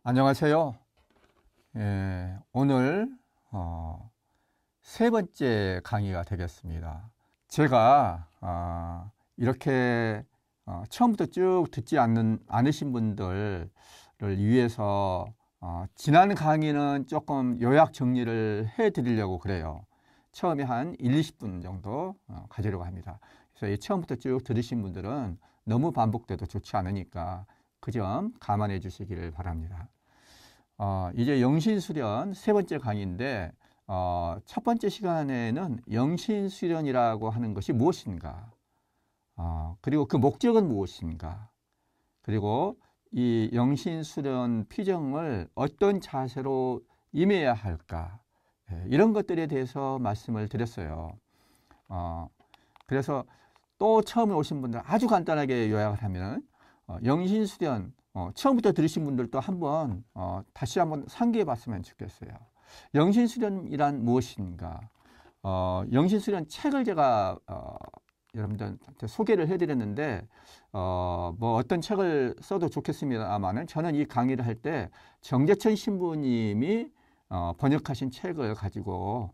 안녕하세요. 오늘 세 번째 강의가 되겠습니다. 제가 이렇게 처음부터 쭉 듣지 않으신 분들을 위해서 지난 강의는 조금 요약 정리를 해 드리려고 그래요. 처음에 한 1, 20분 정도 가지려고 합니다. 그래서 이 처음부터 쭉 들으신 분들은 너무 반복돼도 좋지 않으니까 그 점 감안해 주시기를 바랍니다. 이제 영신수련 세 번째 강의인데 첫 번째 시간에는 영신수련이라고 하는 것이 무엇인가, 그리고 그 목적은 무엇인가, 그리고 이 영신수련 피정을 어떤 자세로 임해야 할까, 이런 것들에 대해서 말씀을 드렸어요. 그래서 또 처음에 오신 분들 아주 간단하게 요약을 하면 영신수련 처음부터 들으신 분들도 한번 다시 한번 상기해 봤으면 좋겠어요. 영신수련이란 무엇인가? 영신수련 책을 제가 여러분들한테 소개를 해드렸는데 뭐 어떤 책을 써도 좋겠습니다만은 저는 이 강의를 할 때 정재천 신부님이 번역하신 책을 가지고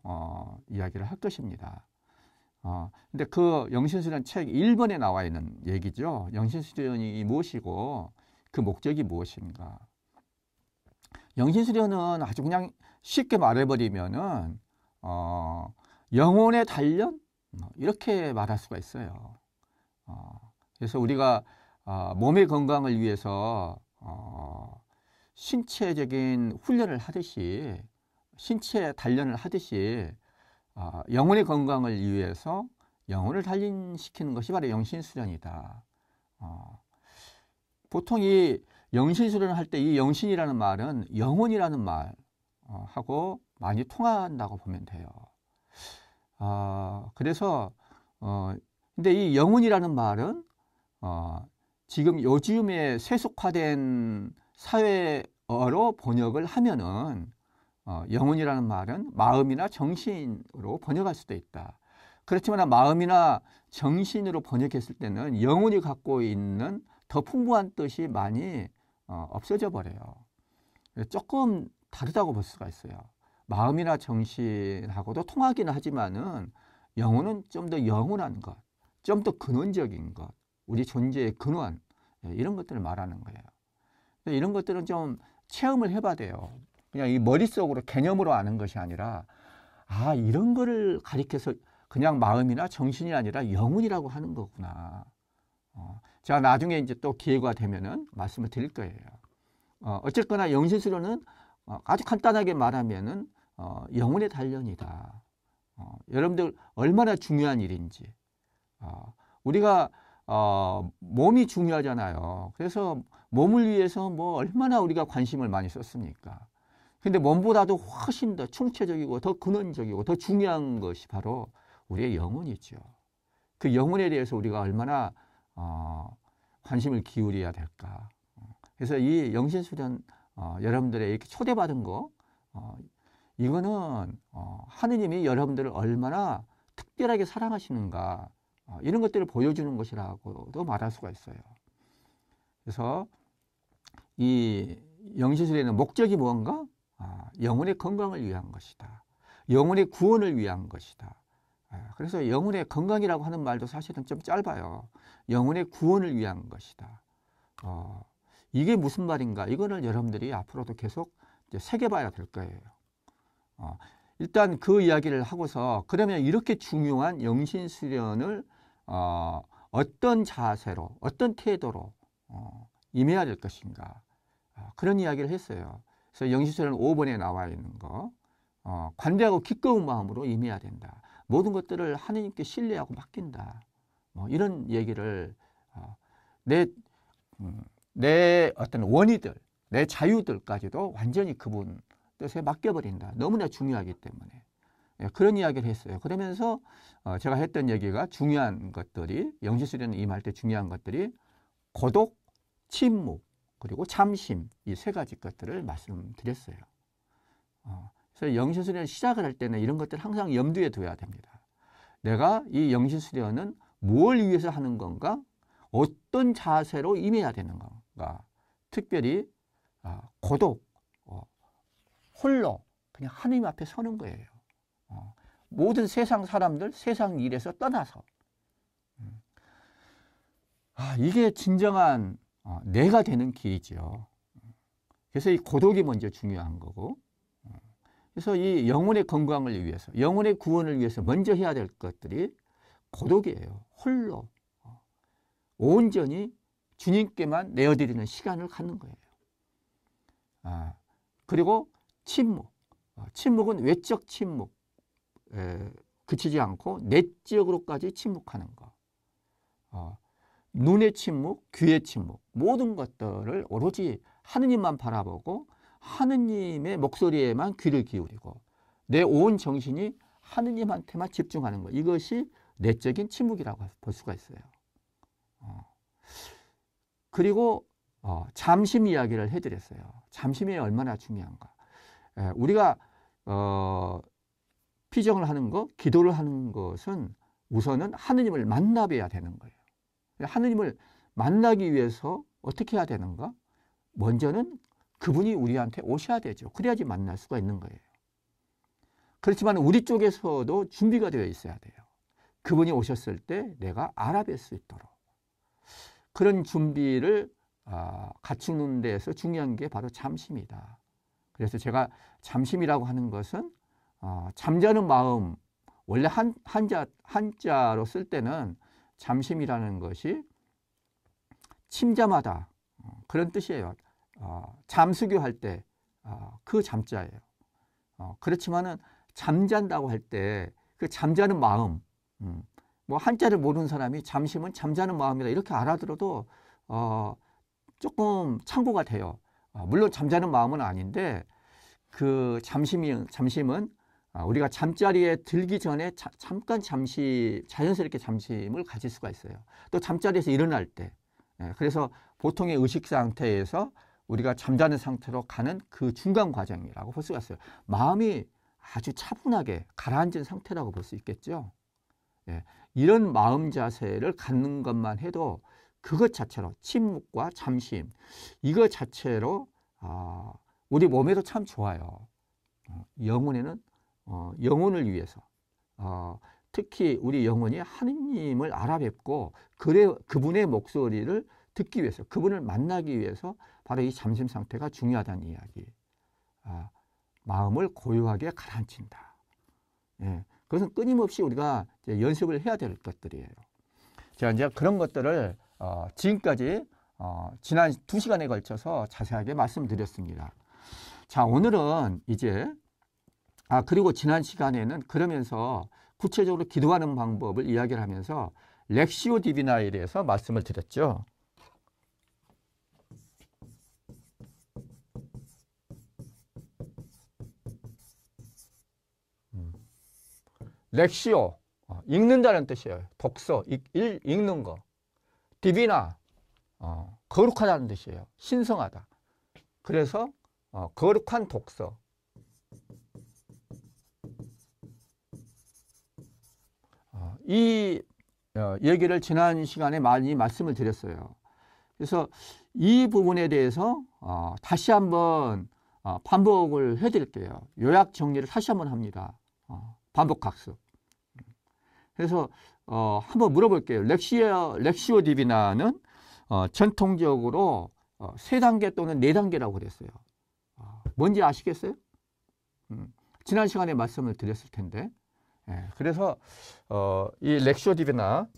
이야기를 할 것입니다. 근데 그 영신수련 책 1번에 나와 있는 얘기죠. 영신수련이 무엇이고 그 목적이 무엇인가. 영신수련은 아주 그냥 쉽게 말해버리면은 영혼의 단련, 이렇게 말할 수가 있어요. 그래서 우리가 몸의 건강을 위해서 신체적인 훈련을 하듯이, 신체 단련을 하듯이 영혼의 건강을 위해서 영혼을 단련시키는 것이 바로 영신수련이다. 보통 이 영신수련을 할 때 이 영신이라는 말은 영혼이라는 말하고 많이 통한다고 보면 돼요. 그래서 근데 이 영혼이라는 말은 지금 요즘에 세속화된 사회어로 번역을 하면은 영혼이라는 말은 마음이나 정신으로 번역할 수도 있다. 그렇지만 마음이나 정신으로 번역했을 때는 영혼이 갖고 있는 더 풍부한 뜻이 많이 없어져 버려요. 조금 다르다고 볼 수가 있어요. 마음이나 정신하고도 통하기는 하지만은 영혼은 좀 더 영원한 것, 좀 더 근원적인 것, 우리 존재의 근원, 이런 것들을 말하는 거예요. 이런 것들은 좀 체험을 해봐야 돼요. 그냥 이 머릿속으로 개념으로 아는 것이 아니라 이런 거를 가리켜서 그냥 마음이나 정신이 아니라 영혼이라고 하는 거구나. 제가 나중에 이제 또 기회가 되면은 말씀을 드릴 거예요. 어쨌거나 영신수련은 아주 간단하게 말하면은 영혼의 단련이다. 여러분들 얼마나 중요한 일인지. 우리가 몸이 중요하잖아요. 그래서 몸을 위해서 뭐 얼마나 우리가 관심을 많이 썼습니까? 근데 몸보다도 훨씬 더 총체적이고 더 근원적이고 더 중요한 것이 바로 우리의 영혼이죠. 그 영혼에 대해서 우리가 얼마나 관심을 기울여야 될까. 그래서 이 영신수련 여러분들의 이렇게 초대받은 거, 이거는 하느님이 여러분들을 얼마나 특별하게 사랑하시는가, 이런 것들을 보여주는 것이라고도 말할 수가 있어요. 그래서 이 영신수련의 목적이 무언가? 영혼의 건강을 위한 것이다. 영혼의 구원을 위한 것이다. 그래서 영혼의 건강이라고 하는 말도 사실은 좀 짧아요. 영혼의 구원을 위한 것이다. 이게 무슨 말인가? 이거를 여러분들이 앞으로도 계속 이제 새겨봐야 될 거예요. 일단 그 이야기를 하고서 그러면 이렇게 중요한 영신수련을 어떤 자세로, 어떤 태도로 임해야 될 것인가? 그런 이야기를 했어요. 그래서 영신수련 5번에 나와 있는 거, 관대하고 기꺼운 마음으로 임해야 된다. 모든 것들을 하느님께 신뢰하고 맡긴다. 뭐 이런 얘기를 내 어떤 원의들, 내 자유들까지도 완전히 그분 뜻에 맡겨버린다. 너무나 중요하기 때문에. 그런 이야기를 했어요. 그러면서 제가 했던 얘기가 중요한 것들이, 영신수련을 임할 때 중요한 것들이 고독, 침묵, 그리고 참심, 이 세 가지 것들을 말씀드렸어요. 그래서 영신수련을 시작을 할 때는 이런 것들을 항상 염두에 둬야 됩니다. 내가 이 영신수련은 뭘 위해서 하는 건가? 어떤 자세로 임해야 되는 건가? 특별히 고독, 홀로 그냥 하느님 앞에 서는 거예요. 모든 세상 사람들, 세상 일에서 떠나서. 이게 진정한 내가 되는 길이죠. 그래서 이 고독이 먼저 중요한 거고, 그래서 이 영혼의 건강을 위해서, 영혼의 구원을 위해서 먼저 해야 될 것들이 고독이에요. 홀로 온전히 주님께만 내어드리는 시간을 갖는 거예요. 그리고 침묵. 침묵은 외적 침묵, 그치지 않고 내적으로까지 침묵하는 거. 눈의 침묵, 귀의 침묵, 모든 것들을 오로지 하느님만 바라보고 하느님의 목소리에만 귀를 기울이고 내 온 정신이 하느님한테만 집중하는 것. 이것이 내적인 침묵이라고 볼 수가 있어요. 그리고 잠심 이야기를 해드렸어요. 잠심이 얼마나 중요한가. 우리가 피정을 하는 것, 기도를 하는 것은 우선은 하느님을 만나봐야 되는 거예요. 하느님을 만나기 위해서 어떻게 해야 되는가? 먼저는 그분이 우리한테 오셔야 되죠. 그래야지 만날 수가 있는 거예요. 그렇지만 우리 쪽에서도 준비가 되어 있어야 돼요. 그분이 오셨을 때 내가 알아뵐 수 있도록. 그런 준비를 갖추는 데서 중요한 게 바로 잠심이다. 그래서 제가 잠심이라고 하는 것은 잠자는 마음, 원래 한자로 쓸 때는 잠심이라는 것이 침잠하다, 그런 뜻이에요. 잠수교 할 때 그 잠자예요. 그렇지만은 잠잔다고 할 때 그 잠자는 마음, 뭐 한자를 모르는 사람이 잠심은 잠자는 마음이다 이렇게 알아들어도 조금 참고가 돼요. 물론 잠자는 마음은 아닌데 그 잠심은 우리가 잠자리에 들기 전에 잠깐 자연스럽게 잠심을 가질 수가 있어요. 또 잠자리에서 일어날 때. 그래서 보통의 의식 상태에서 우리가 잠자는 상태로 가는 그 중간 과정이라고 볼 수가 있어요. 마음이 아주 차분하게 가라앉은 상태라고 볼 수 있겠죠. 이런 마음 자세를 갖는 것만 해도 그것 자체로 침묵과 잠심, 이것 자체로 우리 몸에도 참 좋아요. 영혼에는 영혼을 위해서 특히 우리 영혼이 하느님을 알아뵙고 그분의 목소리를 듣기 위해서, 그분을 만나기 위해서 바로 이 잠심 상태가 중요하다는 이야기. 마음을 고요하게 가라앉힌다. 그것은 끊임없이 우리가 이제 연습을 해야 될 것들이에요. 제가 이제 그런 것들을 지금까지 지난 2시간에 걸쳐서 자세하게 말씀드렸습니다. 자, 오늘은 이제 그리고 지난 시간에는 그러면서 구체적으로 기도하는 방법을 이야기를 하면서 렉시오 디비나에 대해서 말씀을 드렸죠. 렉시오, 읽는다는 뜻이에요. 독서, 읽는 거. 디비나, 거룩하다는 뜻이에요. 신성하다. 그래서 거룩한 독서. 이 얘기를 지난 시간에 많이 말씀을 드렸어요. 그래서 이 부분에 대해서 다시 한번 반복을 해드릴게요. 요약 정리를 다시 한번 합니다. 반복 학습. 그래서 한번 물어볼게요. 렉시오 디비나는 전통적으로 3단계 또는 4단계라고 그랬어요. 뭔지 아시겠어요? 지난 시간에 말씀을 드렸을 텐데. 그래서 이 렉시오 디비나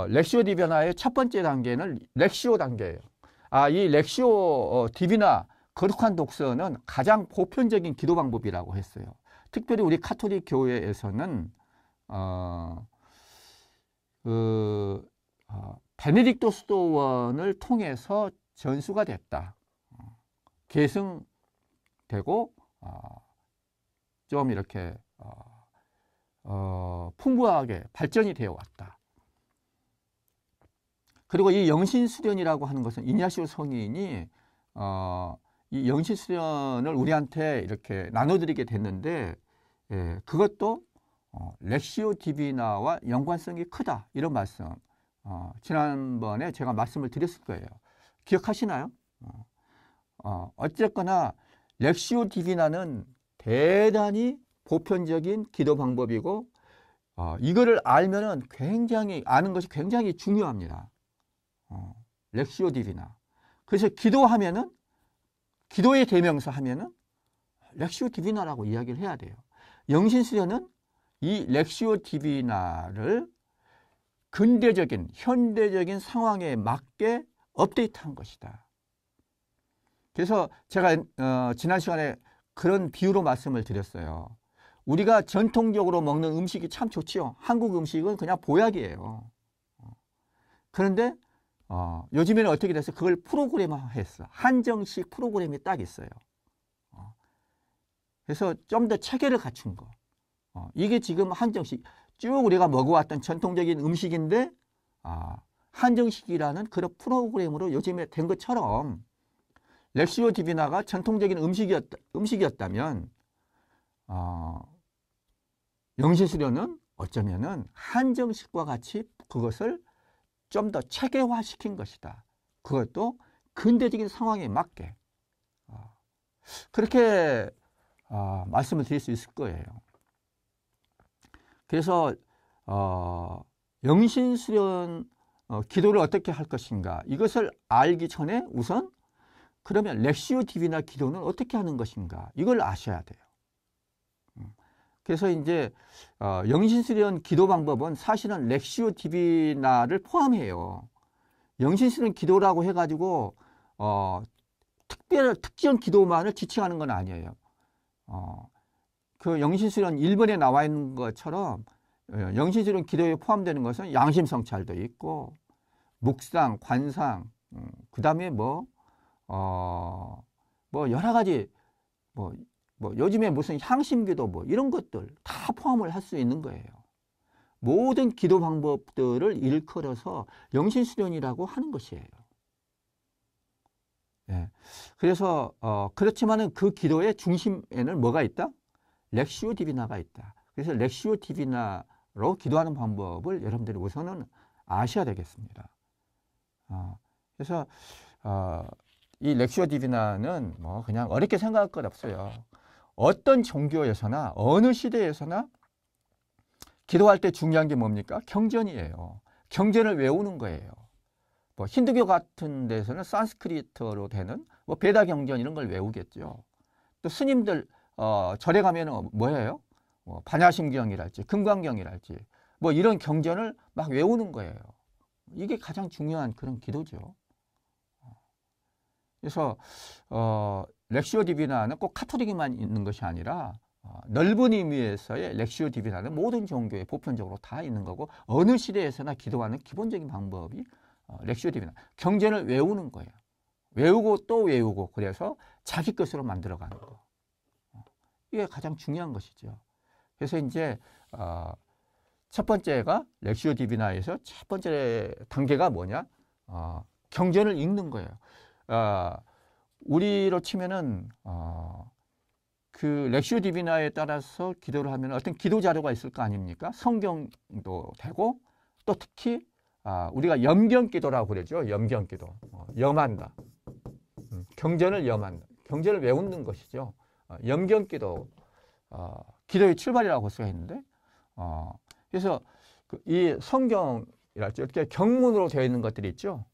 렉시오 디비나의 첫 번째 단계는 렉시오 단계예요. 이 렉시오 디비나 거룩한 독서는 가장 보편적인 기도 방법이라고 했어요. 특별히 우리 카톨릭 교회에서는 베네딕토 수도원을 통해서 전수가 됐다. 계승되고 좀 이렇게 풍부하게 발전이 되어 왔다. 그리고 이 영신수련이라고 하는 것은 이냐시오 성인이 이 영신수련을 우리한테 이렇게 나눠드리게 됐는데, 그것도 렉시오 디비나와 연관성이 크다, 이런 말씀 지난번에 제가 말씀을 드렸을 거예요. 기억하시나요? 어쨌거나 렉시오 디비나는 대단히 보편적인 기도 방법이고 이거를 알면은 굉장히 아는 것이 굉장히 중요합니다. 렉시오 디비나. 그래서 기도하면은 기도의 대명사 하면은 렉시오 디비나라고 이야기를 해야 돼요. 영신수련은 이 렉시오 디비나를 근대적인 현대적인 상황에 맞게 업데이트한 것이다. 그래서 제가 지난 시간에 그런 비유로 말씀을 드렸어요. 우리가 전통적으로 먹는 음식이 참 좋지요. 한국 음식은 그냥 보약이에요. 그런데 요즘에는 어떻게 됐어요? 그걸 프로그램화했어. 한정식 프로그램이 딱 있어요. 그래서 좀 더 체계를 갖춘 거. 이게 지금 한정식 쭉 우리가 먹어왔던 전통적인 음식인데 한정식이라는 그런 프로그램으로 요즘에 된 것처럼 렉시오 디비나가 전통적인 음식이었다면 영신수련은 어쩌면은 한정식과 같이 그것을 좀 더 체계화시킨 것이다. 그것도 근대적인 상황에 맞게 그렇게 말씀을 드릴 수 있을 거예요. 그래서 영신수련 기도를 어떻게 할 것인가 이것을 알기 전에 우선 그러면 렉시오 디비나 기도는 어떻게 하는 것인가 이걸 아셔야 돼요. 그래서 이제 영신수련 기도 방법은 사실은 렉시오 디비나를 포함해요. 영신수련 기도라고 해가지고 특정 기도만을 지칭하는 건 아니에요. 그 영신수련 1번에 나와 있는 것처럼 영신수련 기도에 포함되는 것은 양심성찰도 있고 묵상, 관상, 그 다음에 뭐 여러 가지 뭐 요즘에 무슨 향심기도 뭐 이런 것들 다 포함을 할 수 있는 거예요. 모든 기도 방법들을 일컬어서 영신수련이라고 하는 것이에요. 예. 그래서 그렇지만은 그 기도의 중심에는 뭐가 있다? 렉시오 디비나가 있다. 그래서 렉시오 디비나로 기도하는 방법을 여러분들이 우선은 아셔야 되겠습니다. 그래서 이 렉시오 디비나는 뭐 그냥 어렵게 생각할 것 없어요. 어떤 종교에서나 어느 시대에서나 기도할 때 중요한 게 뭡니까? 경전이에요. 경전을 외우는 거예요. 뭐 힌두교 같은 데서는 산스크리트로 되는 뭐 베다 경전 이런 걸 외우겠죠. 또 스님들 절에 가면은 뭐예요? 뭐 반야심경이랄지 금강경이랄지 뭐 이런 경전을 막 외우는 거예요. 이게 가장 중요한 그런 기도죠. 그래서 렉시오 디비나는 꼭 카톨릭에만 있는 것이 아니라 넓은 의미에서의 렉시오 디비나는 모든 종교에 보편적으로 다 있는 거고 어느 시대에서나 기도하는 기본적인 방법이 렉시오 디비나 경전을 외우는 거예요. 외우고 또 외우고 그래서 자기 것으로 만들어가는 거. 이게 가장 중요한 것이죠. 그래서 이제 첫 번째가 렉시오 디비나에서 첫 번째 단계가 뭐냐? 경전을 읽는 거예요. 우리로 치면은 그 렉시오 디비나에 따라서 기도를 하면 어떤 기도 자료가 있을 거 아닙니까? 성경도 되고 또 특히 우리가 염경기도라고 그러죠. 염경기도. 염한다. 경전을 염한다. 경전을 외우는 것이죠. 염경기도 기도의 출발이라고 볼 수가 있는데 그래서 이 성경이랄지 이렇게 경문으로 되어 있는 것들이 있죠.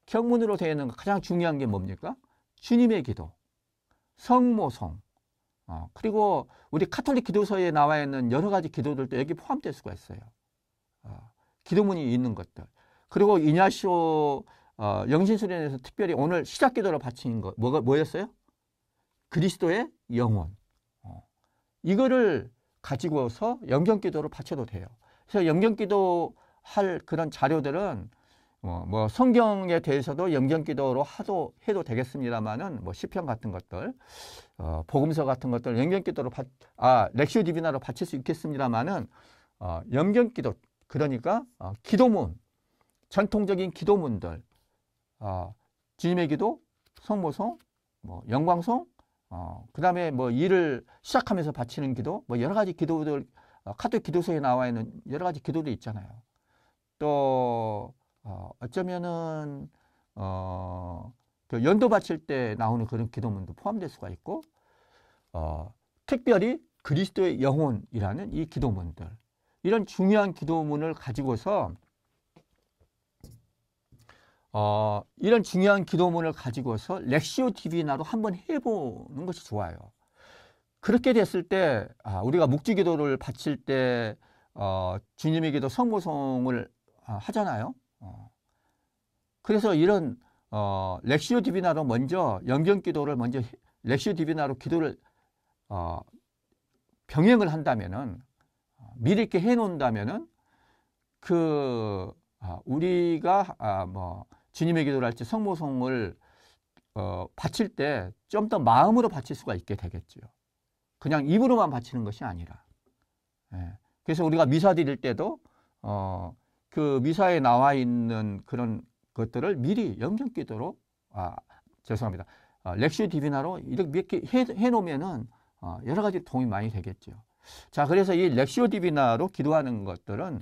경문으로 되어 있는 가장 중요한 게 뭡니까? 주님의 기도, 성모송, 그리고 우리 카톨릭 기도서에 나와 있는 여러 가지 기도들도 여기 포함될 수가 있어요. 기도문이 있는 것들. 그리고 이냐시오 영신수련에서 특별히 오늘 시작 기도를 바친 거 뭐였어요? 그리스도의 영혼. 이거를 가지고서 염경기도를 바쳐도 돼요. 그래서 염경기도 할 그런 자료들은 뭐 성경에 대해서도 염경기도로 해도 되겠습니다만은 뭐 시편 같은 것들, 복음서 같은 것들 염경기도로 렉시오 디비나로 바칠 수 있겠습니다만은 염경기도 그러니까 기도문, 전통적인 기도문들, 주님의 기도, 성모송, 뭐 영광송, 그 다음에 뭐 일을 시작하면서 바치는 기도, 뭐 여러 가지 기도들, 카톨릭 기도서에 나와 있는 여러 가지 기도들이 있잖아요. 또 어쩌면은 그 연도 바칠 때 나오는 그런 기도문도 포함될 수가 있고, 특별히 그리스도의 영혼이라는 이 기도문들, 이런 중요한 기도문을 가지고서 이런 중요한 기도문을 가지고서 렉시오 디비나로 한번 해보는 것이 좋아요. 그렇게 됐을 때 우리가 묵주기도를 바칠 때 주님에게도 성모송을 하잖아요. 그래서 이런 렉시오 디비나로 먼저 영경기도를 먼저 렉시오 디비나로 기도를 병행을 한다면은, 미리 이렇게 해놓는다면은 우리가 뭐 주님의 기도를 할 때 성모송을 바칠 때 좀 더 마음으로 바칠 수가 있게 되겠죠. 그냥 입으로만 바치는 것이 아니라. 예. 그래서 우리가 미사 드릴 때도 그 미사에 나와 있는 그런 것들을 미리 영경기도로 죄송합니다. 렉시오 디비나로 이렇게 해놓으면은 여러 가지 도움이 많이 되겠죠. 자, 그래서 이 렉시오 디비나로 기도하는 것들은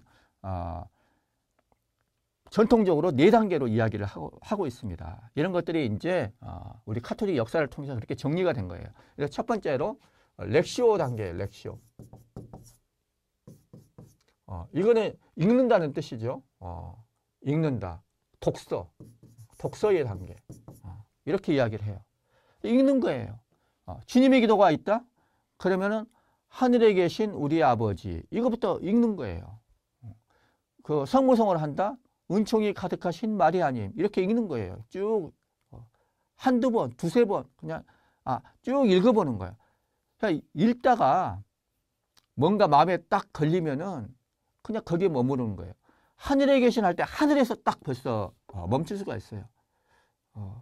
전통적으로 4단계로 이야기를 하고 있습니다. 이런 것들이 이제 우리 카톨릭 역사를 통해서 그렇게 정리가 된 거예요. 그래서 첫 번째로 렉시오 단계, 렉시오. 이거는 읽는다는 뜻이죠. 읽는다. 독서의 단계. 이렇게 이야기를 해요. 읽는 거예요. 주님의 기도가 있다? 그러면은 하늘에 계신 우리 아버지, 이거부터 읽는 거예요. 그 성모송을 한다? 은총이 가득하신 마리아님, 이렇게 읽는 거예요. 쭉 한두 번, 두세 번 그냥 쭉 읽어보는 거예요. 그러니까 읽다가 뭔가 마음에 딱 걸리면은 그냥 거기에 머무르는 거예요. 하늘에 계신 할 때 하늘에서 딱 벌써 멈출 수가 있어요.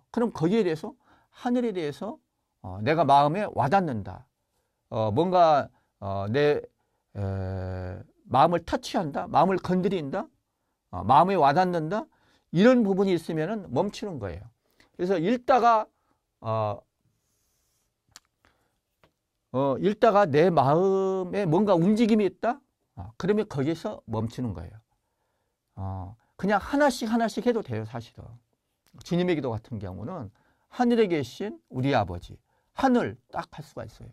그럼 거기에 대해서, 하늘에 대해서 내가 마음에 와닿는다. 뭔가 내 마음을 터치한다. 마음을 건드린다. 마음에 와닿는다. 이런 부분이 있으면 멈추는 거예요. 그래서 읽다가 내 마음에 뭔가 움직임이 있다. 그러면 거기서 멈추는 거예요. 그냥 하나씩 해도 돼요, 사실은. 주님의 기도 같은 경우는 하늘에 계신 우리 아버지, 하늘 딱 할 수가 있어요.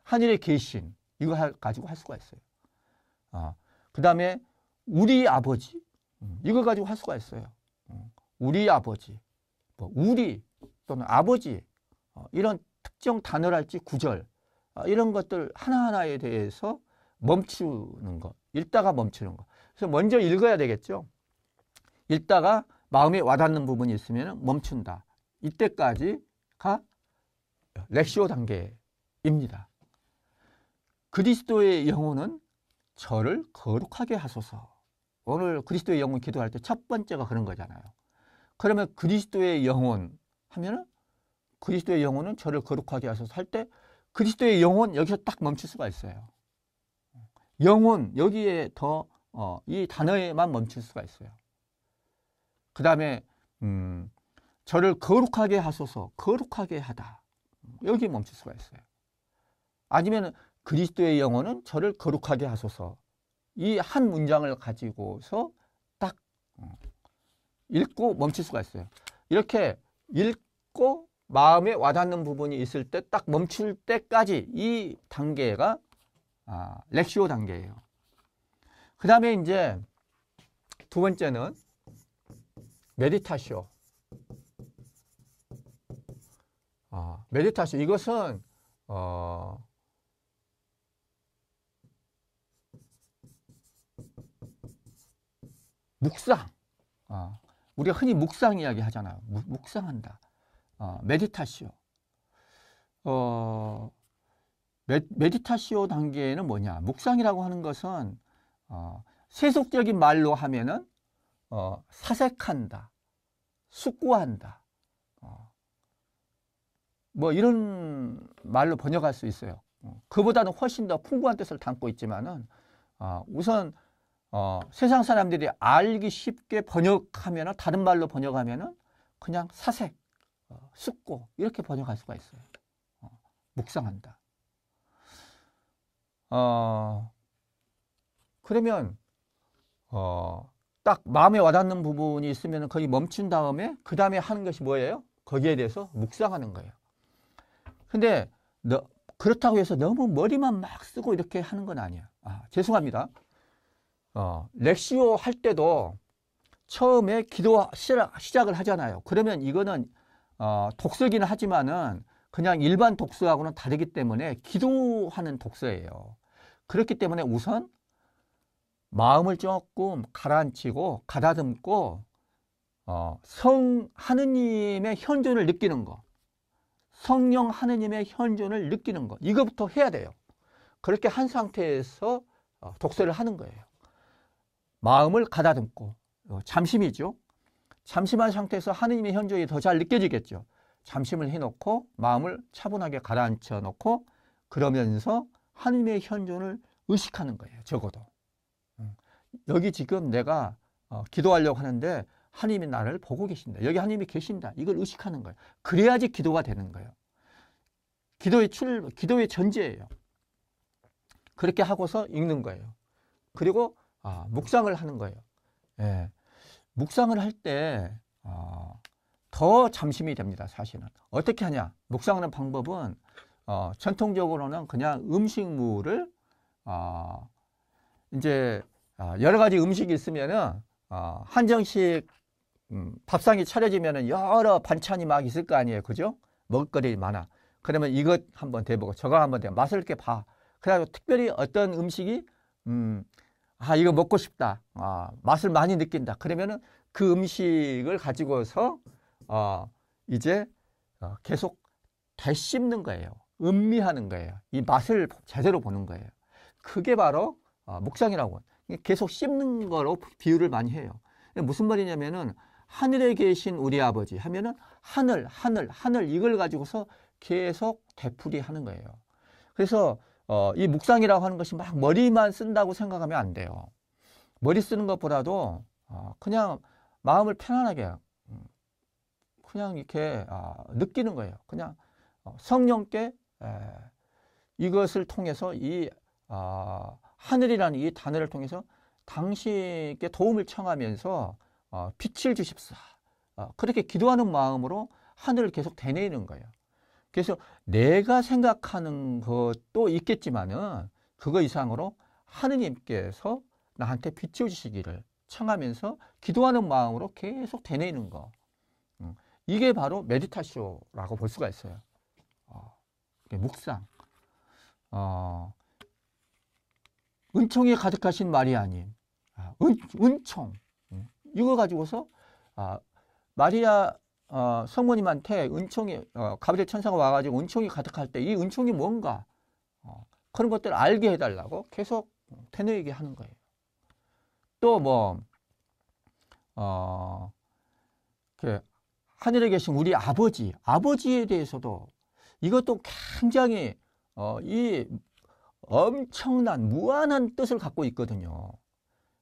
하늘에 계신, 이거 가지고 할 수가 있어요. 그 다음에 우리 아버지, 이거 가지고 할 수가 있어요. 우리 아버지, 우리 또는 아버지, 이런 특정 단어랄지 구절, 이런 것들 하나하나에 대해서 멈추는 것, 읽다가 멈추는 것. 그래서 먼저 읽어야 되겠죠. 읽다가 마음에 와닿는 부분이 있으면 멈춘다. 이때까지가 렉시오 단계입니다. 그리스도의 영혼은 저를 거룩하게 하소서. 오늘 그리스도의 영혼 기도할 때 첫 번째가 그런 거잖아요. 그러면 그리스도의 영혼 하면은, 그리스도의 영혼은 저를 거룩하게 하소서 할 때 그리스도의 영혼, 여기서 딱 멈출 수가 있어요. 영혼, 여기에 이 단어에만 멈출 수가 있어요. 그 다음에 저를 거룩하게 하소서, 거룩하게 하다, 여기 멈출 수가 있어요. 아니면 그리스도의 영혼은 저를 거룩하게 하소서, 이 한 문장을 가지고서 딱 읽고 멈출 수가 있어요. 이렇게 읽고 마음에 와닿는 부분이 있을 때 딱 멈출 때까지 이 단계가 렉시오 단계예요. 그 다음에 이제 두 번째는 메디타시오. 메디타시오, 이것은 묵상. 우리가 흔히 묵상 이야기 하잖아요. 묵상한다. 메디타시오. 메디타시오 단계는 뭐냐? 묵상이라고 하는 것은 세속적인 말로 하면은 사색한다, 숙고한다, 뭐 이런 말로 번역할 수 있어요. 그보다는 훨씬 더 풍부한 뜻을 담고 있지만은 우선 세상 사람들이 알기 쉽게 번역하면은, 다른 말로 번역하면은 그냥 사색, 숙고, 이렇게 번역할 수가 있어요. 묵상한다. 그러면 딱 마음에 와닿는 부분이 있으면 거기 멈춘 다음에 그 다음에 하는 것이 뭐예요? 거기에 대해서 묵상하는 거예요. 근데 그렇다고 해서 너무 머리만 막 쓰고 이렇게 하는 건 아니야. 죄송합니다. 렉시오 할 때도 처음에 기도 시작을 하잖아요. 그러면 이거는 독서기는 하지만은 그냥 일반 독서하고는 다르기 때문에 기도하는 독서예요. 그렇기 때문에 우선 마음을 조금 가라앉히고 가다듬고 하느님의 현존을 느끼는 거, 성령 하느님의 현존을 느끼는 거, 이거부터 해야 돼요. 그렇게 한 상태에서 독서를 하는 거예요. 마음을 가다듬고 잠심이죠. 잠심한 상태에서 하느님의 현존이 더 잘 느껴지겠죠. 잠심을 해놓고 마음을 차분하게 가라앉혀 놓고 그러면서 하느님의 현존을 의식하는 거예요. 적어도 여기 지금 내가 기도하려고 하는데 하나님이 나를 보고 계신다. 여기 하나님이 계신다. 이걸 의식하는 거예요. 그래야지 기도가 되는 거예요. 기도의 전제예요. 그렇게 하고서 읽는 거예요. 그리고 묵상을 하는 거예요. 예. 묵상을 할 때 더 잠심이 됩니다. 사실은. 어떻게 하냐? 묵상하는 방법은 전통적으로는 그냥 음식물을 이제 여러 가지 음식이 있으면은 한정식 밥상이 차려지면은 여러 반찬이 막 있을 거 아니에요. 그죠? 먹을거리 많아. 그러면 이것 한번 대보고 저거 한번 대보고 맛을 이렇게 봐. 그래가지고 특별히 어떤 음식이 이거 먹고 싶다. 맛을 많이 느낀다. 그러면은 그 음식을 가지고서 이제 계속 되씹는 거예요. 음미하는 거예요. 이 맛을 제대로 보는 거예요. 그게 바로 묵상이라고. 계속 씹는 거로 비유를 많이 해요. 무슨 말이냐면은 하늘에 계신 우리 아버지 하면은 하늘 이걸 가지고서 계속 되풀이하는 거예요. 그래서 이 묵상이라고 하는 것이 막 머리만 쓴다고 생각하면 안 돼요. 머리 쓰는 것보다도 그냥 마음을 편안하게 그냥 이렇게 느끼는 거예요. 그냥 성령께 이것을 통해서 이 하늘이라는 이 단어를 통해서 당신께 도움을 청하면서 빛을 주십사. 그렇게 기도하는 마음으로 하늘을 계속 되뇌이는 거예요. 그래서 내가 생각하는 것도 있겠지만은 그거 이상으로 하느님께서 나한테 빛을 주시기를 청하면서 기도하는 마음으로 계속 되뇌이는 거. 이게 바로 메디타쇼라고 볼 수가 있어요. 묵상. 은총이 가득하신 마리아님. 은총. 이거 가지고서 마리아 성모님한테 은총이 가브리엘 천사가 와가지고 은총이 가득할 때 이 은총이 뭔가 그런 것들을 알게 해달라고 계속 되뇌이게 하는 거예요. 또 하늘에 계신 우리 아버지에 대해서도 이것도 굉장히 이 엄청난 무한한 뜻을 갖고 있거든요.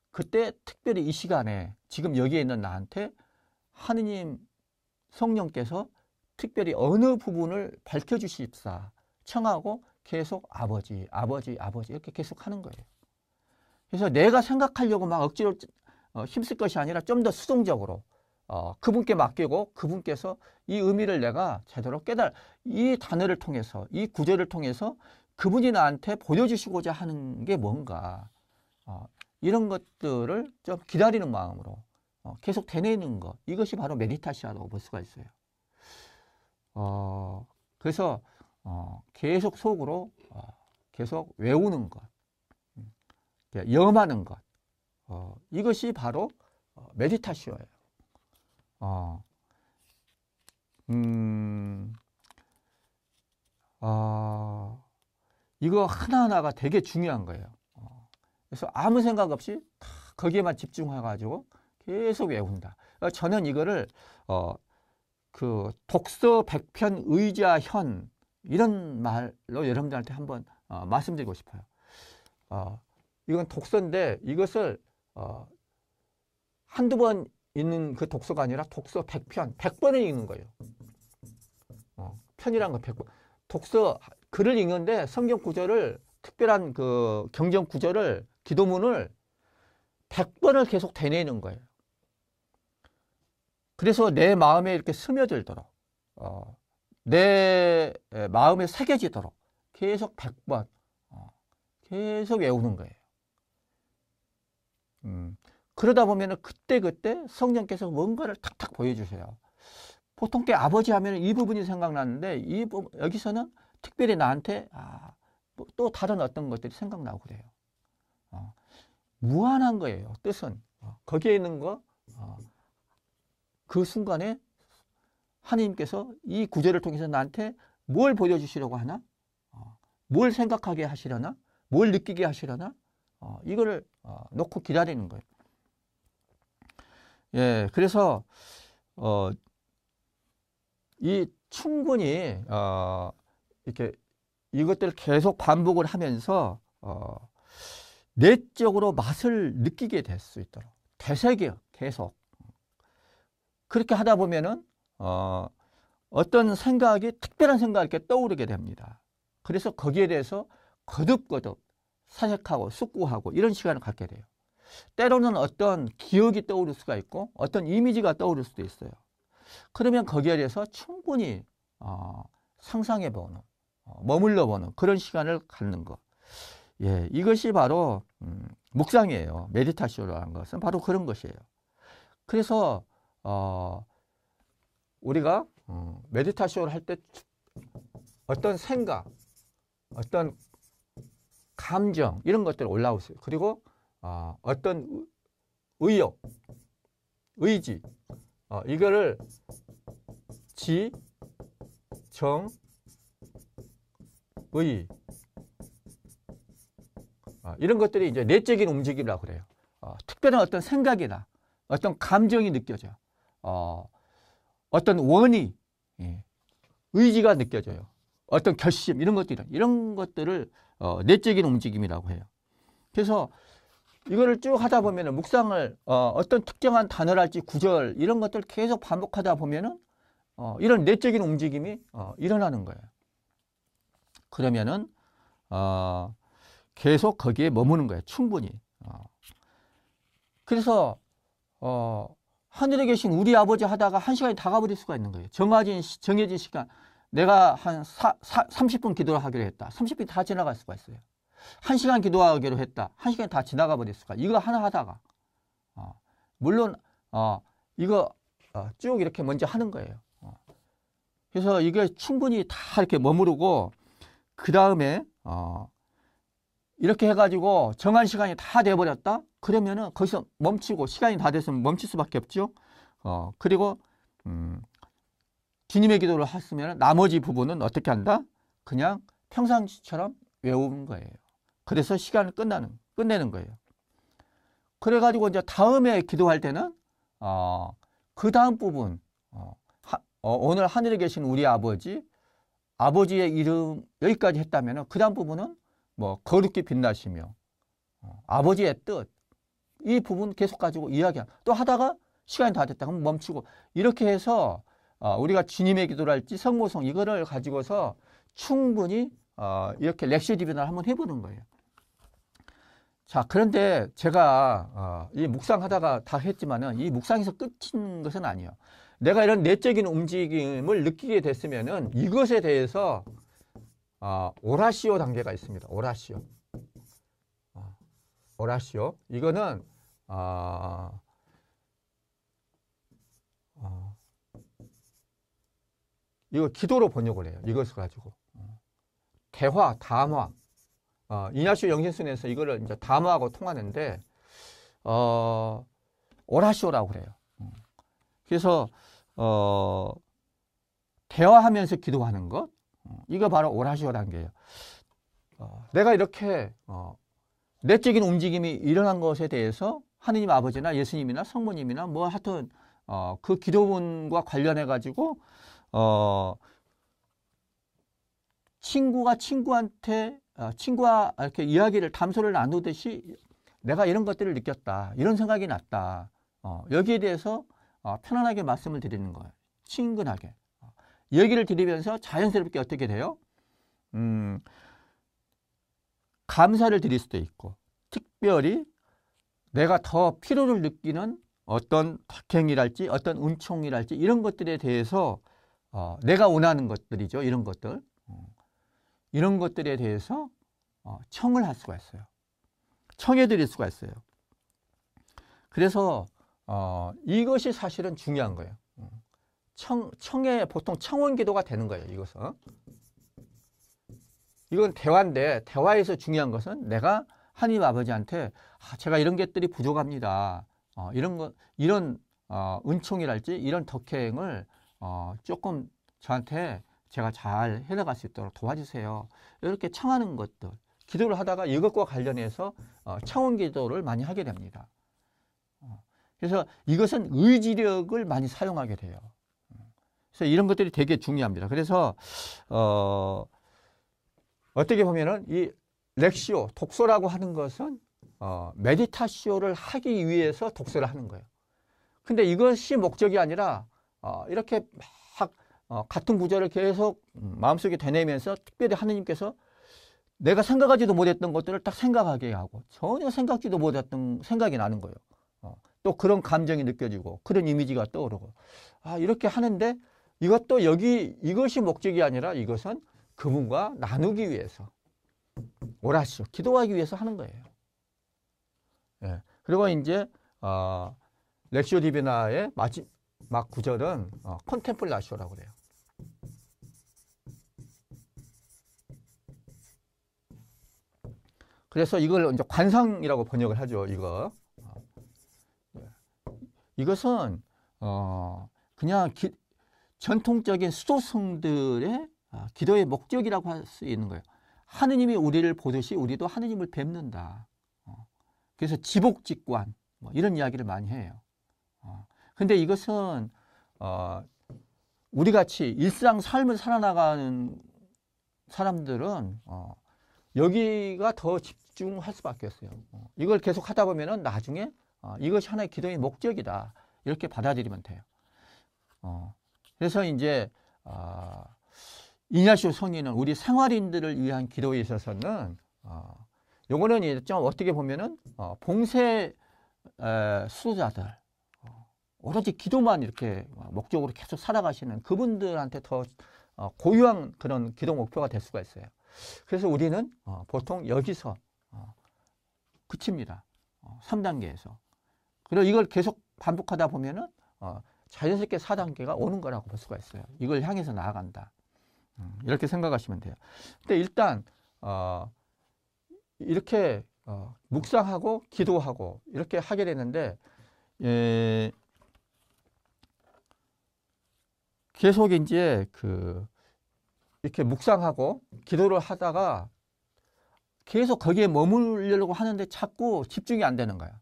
그때 특별히 이 시간에 지금 여기에 있는 나한테 하느님 성령께서 특별히 어느 부분을 밝혀주십사 청하고 계속 아버지 이렇게 계속 하는 거예요. 그래서 내가 생각하려고 막 억지로 힘쓸 것이 아니라 좀 더 수동적으로 그분께 맡기고 그분께서 이 의미를 내가 제대로 이 단어를 통해서 이 구절을 통해서 그분이 나한테 보여주시고자 하는 게 뭔가 이런 것들을 좀 기다리는 마음으로 계속 되뇌이는 것, 이것이 바로 메디타시아라고 볼 수가 있어요. 그래서 계속 속으로 계속 외우는 것, 염하는 것, 이것이 바로 메디타시오예요. 이거 하나하나가 되게 중요한 거예요. 그래서 아무 생각 없이 거기에만 집중해가지고 계속 외운다. 저는 이거를 그 독서 백편 의자현 이런 말로 여러분들한테 한번 말씀드리고 싶어요. 이건 독서인데 이것을 한두 번 읽는 그 독서가 아니라 독서 100편, 100번을 읽는 거예요. 편이란 건 100번. 독서 글을 읽는데 성경 구절을 특별한 그 경전 구절을 기도문을 100번을 계속 되뇌는 거예요. 그래서 내 마음에 이렇게 스며들도록, 내 마음에 새겨지도록 계속 100번 계속 외우는 거예요. 그러다 보면 그때그때 성령께서 뭔가를 탁탁 보여주세요. 보통 때 아버지 하면 이 부분이 생각나는데 여기서는 특별히 나한테 또 다른 어떤 것들이 생각나고 그래요. 무한한 거예요. 뜻은. 거기에 있는 거 그 순간에 하나님께서 이 구절을 통해서 나한테 뭘 보여주시려고 하나? 뭘 생각하게 하시려나? 뭘 느끼게 하시려나? 이거를 놓고 기다리는 거예요. 예, 그래서 이 충분히 이렇게 이것들을 계속 반복을 하면서 내적으로 맛을 느끼게 될 수 있도록 되새겨 계속 그렇게 하다 보면은 어떤 생각이 특별한 생각이 이렇게 떠오르게 됩니다. 그래서 거기에 대해서 거듭거듭 사색하고 숙고하고 이런 시간을 갖게 돼요. 때로는 어떤 기억이 떠오를 수가 있고 어떤 이미지가 떠오를 수도 있어요. 그러면 거기에 대해서 충분히 상상해보는, 머물러보는 그런 시간을 갖는 것. 예, 이것이 바로 묵상이에요. 메디타쇼라는 것은 바로 그런 것이에요. 그래서 우리가 메디타쇼를 할 때 어떤 생각, 어떤 감정 이런 것들이 올라오세요. 그리고 어떤 의욕, 의지 이거를 지, 정, 의 이런 것들이 이제 내적인 움직임이라고 그래요. 특별한 어떤 생각이나 어떤 감정이 느껴져요. 어떤 원의, 의지가 느껴져요. 어떤 결심 이런 것들을 내적인 움직임이라고 해요. 그래서 이거를 쭉 하다 보면은 묵상을 어떤 특정한 단어랄지 구절 이런 것들 계속 반복하다 보면은 이런 내적인 움직임이 일어나는 거예요. 그러면은 계속 거기에 머무는 거예요. 충분히. 그래서 하늘에 계신 우리 아버지 하다가 1시간이 다 가버릴 수가 있는 거예요. 정해진 시간. 내가 한 30분 기도를 하기로 했다. 30분이 다 지나갈 수가 있어요. 1시간 기도하기로 했다. 1시간이 다 지나가 버릴 수가. 이거 하나 하다가. 물론 이거 쭉 이렇게 먼저 하는 거예요. 그래서 이게 충분히 다 이렇게 머무르고 그 다음에 이렇게 해가지고 정한 시간이 다 돼버렸다? 그러면은 거기서 멈추고 시간이 다 됐으면 멈출 수밖에 없죠. 그리고 주님의 기도를 했으면 나머지 부분은 어떻게 한다? 그냥 평상시처럼 외우는 거예요. 그래서 시간을 끝내는 거예요. 그래가지고 이제 다음에 기도할 때는 그 다음 부분 오늘 하늘에 계신 우리 아버지의 이름 여기까지 했다면 그 다음 부분은 뭐 거룩히 빛나시며 아버지의 뜻 이 부분 계속 가지고 또 하다가 시간이 다 됐다 그러면 멈추고 이렇게 해서 우리가 주님의 기도를 할지 성모성 이거를 가지고서 충분히 이렇게 렉시 디비나를 한번 해보는 거예요. 자, 그런데 제가 이 묵상하다가 다 했지만은 이 묵상에서 끝인 것은 아니에요. 내가 이런 내적인 움직임을 느끼게 됐으면은 이것에 대해서 오라시오 단계가 있습니다. 오라시오. 이거는 이거 기도로 번역을 해요. 이것을 가지고 대화, 담화. 이냐시오 영신순에서 이거를 이제 담화하고 통하는데 오라시오라고 그래요. 그래서 대화하면서 기도하는 것 이거 바로 오라시오 단계예요. 내가 이렇게 내적인 움직임이 일어난 것에 대해서 하느님 아버지나 예수님이나 성모님이나 뭐 하여튼 그 기도문과 관련해 가지고 친구가 친구와 이렇게 이야기를 담소를 나누듯이 내가 이런 것들을 느꼈다. 이런 생각이 났다. 여기에 대해서 편안하게 말씀을 드리는 거예요. 친근하게. 얘기를 드리면서 자연스럽게 어떻게 돼요? 감사를 드릴 수도 있고 특별히 내가 더 피로를 느끼는 어떤 덕행이랄지 어떤 은총이랄지 이런 것들에 대해서 내가 원하는 것들이죠. 이런 것들. 이런 것들에 대해서 청을 할 수가 있어요. 청해 드릴 수가 있어요. 그래서 이것이 사실은 중요한 거예요. 청에 보통 청원 기도가 되는 거예요. 이것은. 이건 대화인데 대화에서 중요한 것은 내가 하나님 아버지한테 제가 이런 것들이 부족합니다. 이런 은총이랄지 이런 덕행을 조금 저한테 제가 잘 해나갈 수 있도록 도와주세요. 이렇게 청하는 것들. 기도를 하다가 이것과 관련해서 청원 기도를 많이 하게 됩니다. 그래서 이것은 의지력을 많이 사용하게 돼요. 그래서 이런 것들이 되게 중요합니다. 그래서 어떻게 보면은 이 렉시오, 독서라고 하는 것은 메디타시오를 하기 위해서 독서를 하는 거예요. 근데 이것이 목적이 아니라 이렇게 막 같은 구절을 계속 마음속에 되뇌면서 특별히 하느님께서 내가 생각하지도 못했던 것들을 딱 생각하게 하고 전혀 생각지도 못했던 생각이 나는 거예요. 또 그런 감정이 느껴지고 그런 이미지가 떠오르고 이렇게 하는데 이것도 이것이 목적이 아니라 이것은 그분과 나누기 위해서 오라시오, 기도하기 위해서 하는 거예요. 예. 그리고 이제 렉시오 디비나의 마지막 구절은 콘템플라시오라고 그래요. 그래서 이걸 이제 관상이라고 번역을 하죠. 이것은 그냥 전통적인 수도승들의 기도의 목적이라고 할 수 있는 거예요. 하느님이 우리를 보듯이 우리도 하느님을 뵙는다. 그래서 지복직관 이런 이야기를 많이 해요. 근데 이것은 우리같이 일상 삶을 살아나가는 사람들은 여기가 더 집중할 수밖에 없어요. 이걸 계속 하다 보면은 나중에 이것이 하나의 기도의 목적이다. 이렇게 받아들이면 돼요. 그래서 이제 이냐시오 성인은 우리 생활인들을 위한 기도에 있어서는 요거는 좀 어떻게 보면은 봉쇄 수도자들 오로지 기도만 이렇게 목적으로 계속 살아가시는 그분들한테 더 고유한 그런 기도 목표가 될 수가 있어요. 그래서 우리는 보통 여기서 그칩니다. 3단계에서. 그리고 이걸 계속 반복하다 보면은 자연스럽게 4단계가 오는 거라고 볼 수가 있어요. 이걸 향해서 나아간다. 이렇게 생각하시면 돼요. 근데 일단 이렇게 묵상하고 기도하고 이렇게 하게 되는데 계속 이제 이렇게 묵상하고 기도를 하다가 계속 거기에 머무르려고 하는데 자꾸 집중이 안 되는 거야.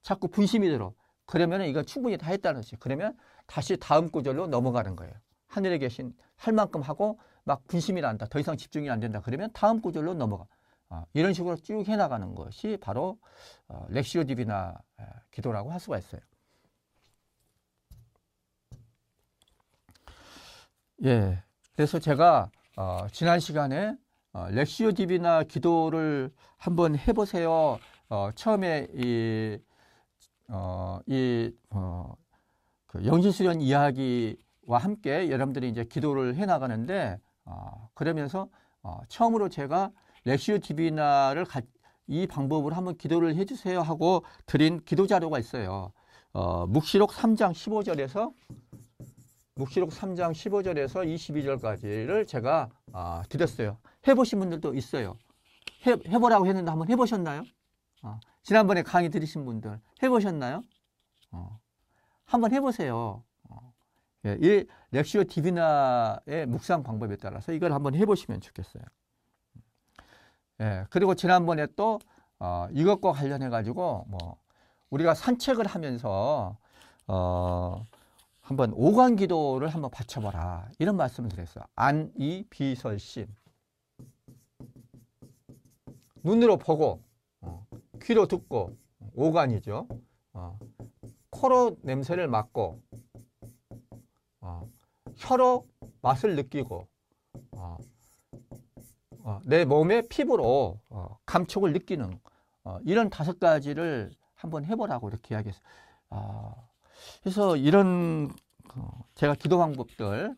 자꾸 분심이 들어. 그러면 이거 충분히 다 했다는 거지. 그러면 다시 다음 구절로 넘어가는 거예요. 하늘에 계신 할 만큼 하고 막 분심이 난다. 더 이상 집중이 안 된다. 그러면 다음 구절로 넘어가. 이런 식으로 쭉 해나가는 것이 바로 렉시오 디비나 기도라고 할 수가 있어요. 예. 그래서 제가 지난 시간에 렉시오 디비나 기도를 한번 해보세요. 처음에 그 영신수련 이야기와 함께 여러분들이 이제 기도를 해나가는데 그러면서 처음으로 제가 렉시오 디비나를 이 방법으로 한번 기도를 해주세요 하고 드린 기도 자료가 있어요. 묵시록 3장 15절에서 22절까지를 제가 드렸어요. 해보신 분들도 있어요. 해보라고 했는데 한번 해보셨나요? 지난번에 강의 들으신 분들 해보셨나요? 한번 해보세요. 이 렉시오 디비나의 묵상 방법에 따라서 이걸 한번 해보시면 좋겠어요. 예, 그리고 지난번에 또 이것과 관련해 가지고 우리가 산책을 하면서 한번 오간 기도를 한번 바쳐봐라 이런 말씀을 드렸어요. 안이 비설신 눈으로 보고 귀로 듣고 오간이죠. 코로 냄새를 맡고 혀로 맛을 느끼고 내 몸의 피부로 감촉을 느끼는 이런 5가지를 한번 해보라고 이렇게 이야기했어요. 그래서 이런 제가 기도 방법들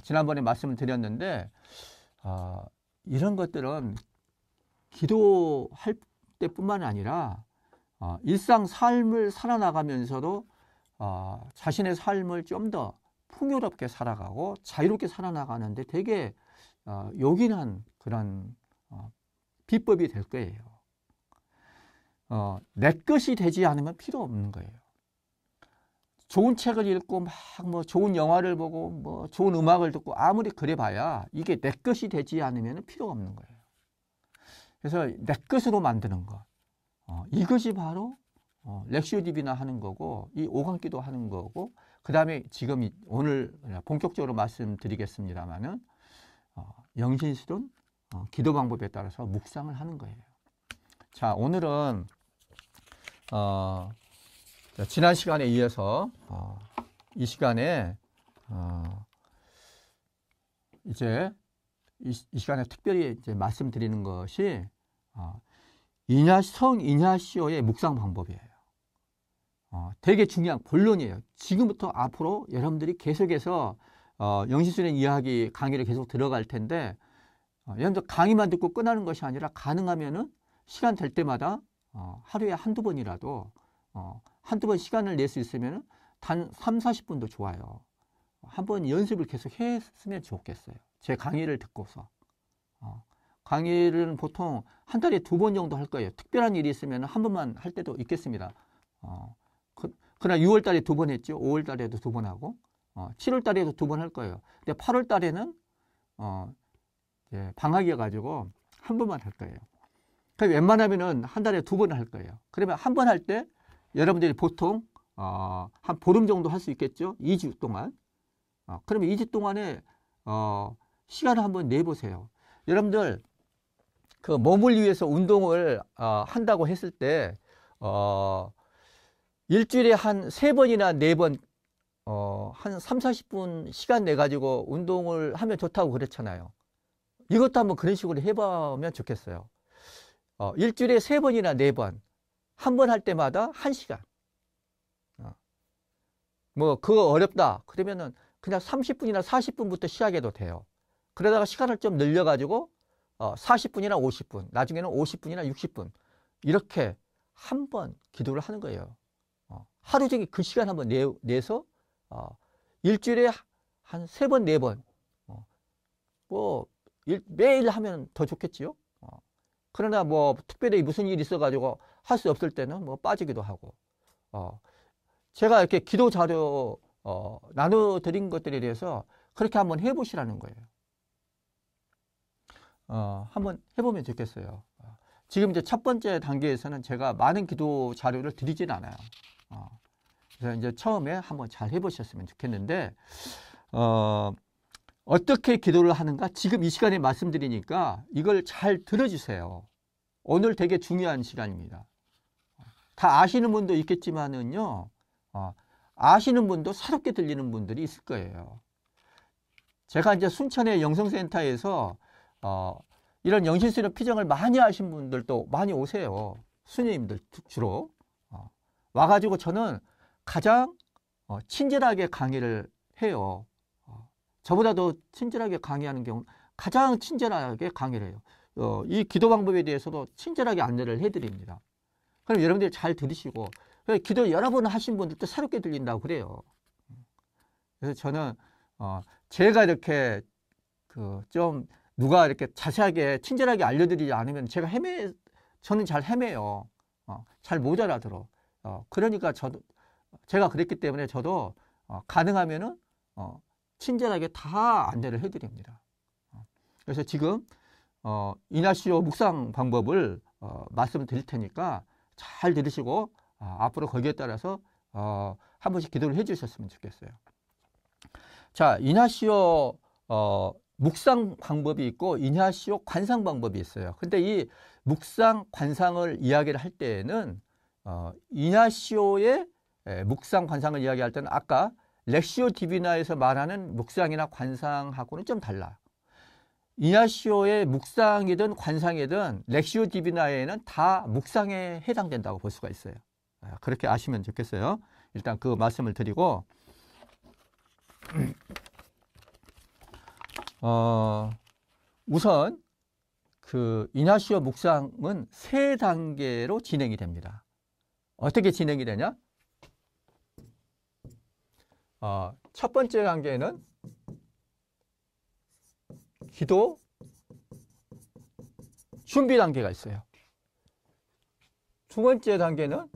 지난번에 말씀을 드렸는데 이런 것들은 기도할 때뿐만 아니라 일상 삶을 살아나가면서도 자신의 삶을 좀 더 풍요롭게 살아가고 자유롭게 살아나가는데 되게 요긴한 그런 비법이 될 거예요. 내 것이 되지 않으면 필요 없는 거예요. 좋은 책을 읽고 막 뭐 좋은 영화를 보고 뭐 좋은 음악을 듣고 아무리 그래봐야 이게 내 것이 되지 않으면 필요가 없는 거예요. 그래서 내 것으로 만드는 것, 이것이 바로 렉시오 디비나 하는 거고 이 오감기도 하는 거고 그 다음에 지금 오늘 본격적으로 말씀드리겠습니다마는 영신스러운 기도 방법에 따라서 묵상을 하는 거예요. 자, 오늘은 지난 시간에 이어서 이 시간에 이제 이 시간에 특별히 이제 말씀드리는 것이 성 이냐시오의 묵상 방법이에요. 되게 중요한 본론이에요. 지금부터 앞으로 여러분들이 계속해서 영신스러운 이야기 강의를 계속 들어갈 텐데 여러분들 강의만 듣고 끝나는 것이 아니라 가능하면은 시간 될 때마다 하루에 한두 번이라도 한두 번 시간을 낼 수 있으면 단 3, 40분도 좋아요. 한번 연습을 계속 했으면 좋겠어요. 제 강의를 듣고서. 강의를 보통 한 달에 2번 정도 할 거예요. 특별한 일이 있으면 한 번만 할 때도 있겠습니다. 그러나 6월 달에 2번 했죠. 5월 달에도 2번 하고 7월 달에도 2번 할 거예요. 근데 8월 달에는 방학이어가지고 한 번만 할 거예요. 웬만하면은 한 달에 2번 할 거예요. 그러면 한 번 할 때 여러분들이 보통 한 보름 정도 할 수 있겠죠? 2주 동안. 그러면 2주 동안에 시간을 한번 내보세요. 여러분들 그 몸을 위해서 운동을 한다고 했을 때 일주일에 한 3번이나 4번 한 3, 40분 시간 내 가지고 운동을 하면 좋다고 그랬잖아요. 이것도 한번 그런 식으로 해보면 좋겠어요. 일주일에 3번이나 4번 한 번 할 때마다 1시간. 뭐 그거 어렵다 그러면은 그냥 30분이나 40분부터 시작해도 돼요. 그러다가 시간을 좀 늘려가지고 40분이나 50분, 나중에는 50분이나 60분 이렇게 한 번 기도를 하는 거예요. 하루 종일 그 시간 한번 내서 일주일에 한 3번, 4번 뭐 매일 하면 더 좋겠지요. 그러나 뭐 특별히 무슨 일이 있어가지고 할 수 없을 때는 뭐 빠지기도 하고 제가 이렇게 기도 자료 나눠드린 것들에 대해서 그렇게 한번 해보시라는 거예요. 한번 해보면 좋겠어요. 지금 이제 첫 번째 단계에서는 제가 많은 기도 자료를 드리진 않아요. 그래서 이제 처음에 한번 잘 해보셨으면 좋겠는데 어떻게 기도를 하는가 지금 이 시간에 말씀드리니까 이걸 잘 들어주세요. 오늘 되게 중요한 시간입니다. 다 아시는 분도 있겠지만은요, 아시는 분도 새롭게 들리는 분들이 있을 거예요. 제가 이제 순천의 영성센터에서 이런 영신스러운 피정을 많이 하신 분들도 많이 오세요. 스님들 주로. 와가지고 저는 가장 친절하게 강의를 해요. 저보다도 친절하게 강의하는 경우 가장 친절하게 강의를 해요. 이 기도 방법에 대해서도 친절하게 안내를 해드립니다. 그럼 여러분들이 잘 들으시고 기도 여러 번 하신 분들도 새롭게 들린다고 그래요. 그래서 저는 제가 이렇게 좀 누가 이렇게 자세하게 친절하게 알려드리지 않으면 저는 잘 헤매요. 잘 못 알아들어. 그러니까 제가 그랬기 때문에 저도 가능하면은 친절하게 다 안내를 해드립니다. 그래서 지금 이냐시오 묵상 방법을 말씀드릴 테니까 잘 들으시고 앞으로 거기에 따라서 한 번씩 기도를 해주셨으면 좋겠어요. 자, 이냐시오 묵상 방법이 있고 이냐시오 관상 방법이 있어요. 근데 이 묵상 관상을 이야기를 할 때에는 이냐시오의 묵상 관상을 이야기할 때는 아까 렉시오 디비나에서 말하는 묵상이나 관상하고는 좀 달라요. 이냐시오의 묵상이든 관상이든 렉시오 디비나에는 다 묵상에 해당된다고 볼 수가 있어요. 그렇게 아시면 좋겠어요. 일단 그 말씀을 드리고 우선 그 이냐시오 묵상은 3단계로 진행이 됩니다. 어떻게 진행이 되냐? 첫 번째 단계는 기도 준비 단계가 있어요. 두 번째 단계는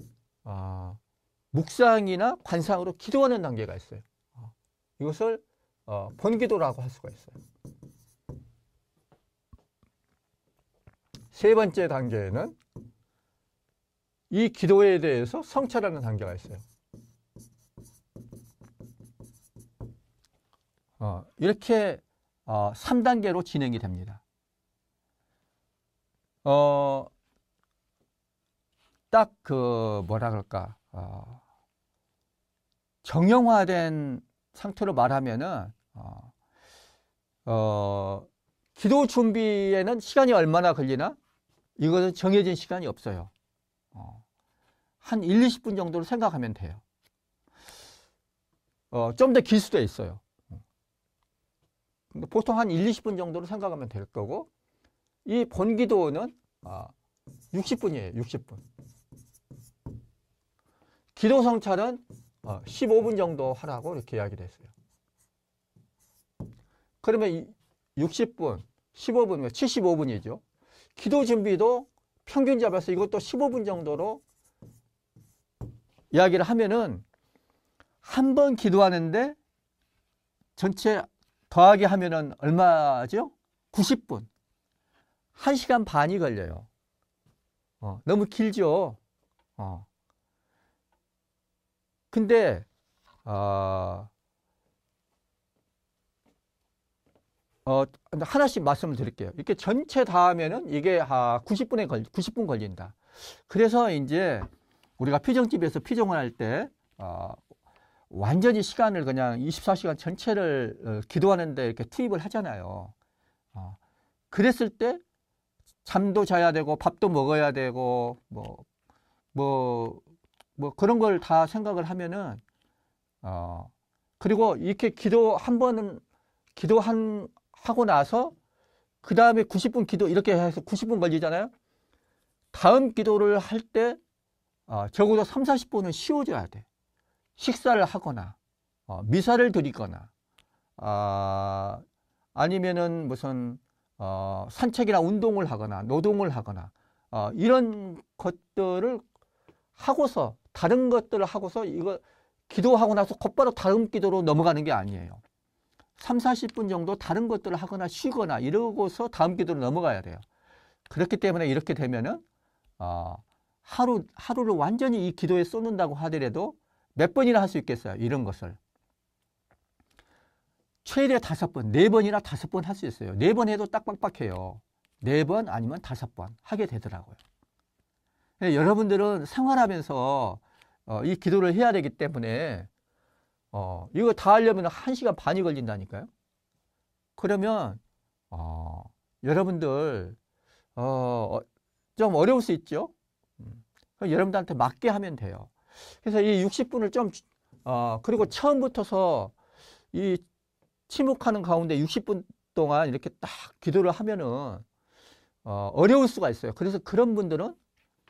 묵상이나 관상으로 기도하는 단계가 있어요. 이것을 본기도라고 할 수가 있어요. 세 번째 단계에는 이 기도에 대해서 성찰하는 단계가 있어요. 이렇게 3단계로 진행이 됩니다. 딱 그 뭐라 그럴까 정형화된 상태로 말하면은 기도 준비에는 시간이 얼마나 걸리나? 이것은 정해진 시간이 없어요. 한 1, 20분 정도로 생각하면 돼요. 좀 더 길 수도 있어요. 근데 보통 한 1, 20분 정도로 생각하면 될 거고, 이 본기도는 60분이에요. 60분. 기도 성찰은 15분 정도 하라고 이렇게 이야기를 했어요. 그러면 60분, 15분, 75분이죠. 기도 준비도 평균 잡아서 이것도 15분 정도로 이야기를 하면은 한 번 기도하는데 전체 더하기 하면은 얼마죠? 90분. 1시간 반이 걸려요. 너무 길죠? 근데 하나씩 말씀을 드릴게요. 이렇게 전체 다 하면은 이게 90분 걸린다. 그래서 이제 우리가 피정집에서 피정을 할 때 완전히 시간을 그냥 24시간 전체를 기도하는데 이렇게 투입을 하잖아요. 그랬을 때 잠도 자야 되고 밥도 먹어야 되고 뭐 그런 걸 다 생각을 하면은 그리고 이렇게 기도 한 번은 하고 나서 그 다음에 90분 기도 이렇게 해서 90분 걸리잖아요. 다음 기도를 할 때 적어도 3, 40분은 쉬어줘야 돼. 식사를 하거나 미사를 드리거나 아니면은 무슨 산책이나 운동을 하거나 노동을 하거나 이런 것들을 하고서 다른 것들을 하고서 이거 기도하고 나서 곧바로 다음 기도로 넘어가는 게 아니에요. 3, 40분 정도 다른 것들을 하거나 쉬거나 이러고서 다음 기도로 넘어가야 돼요. 그렇기 때문에 이렇게 되면은 하루를 완전히 이 기도에 쏟는다고 하더라도 몇 번이나 할 수 있겠어요. 이런 것을. 최대 5번, 4번이나 5번 할 수 있어요. 4번 해도 딱 빡빡해요. 4번 아니면 5번 하게 되더라고요. 여러분들은 생활하면서 이 기도를 해야 되기 때문에 이거 다 하려면 1시간 반이 걸린다니까요. 그러면 여러분들 좀 어려울 수 있죠. 여러분들한테 맞게 하면 돼요. 그래서 이 60분을 좀 그리고 처음부터서 이 침묵하는 가운데 60분 동안 이렇게 딱 기도를 하면은 어려울 수가 있어요. 그래서 그런 분들은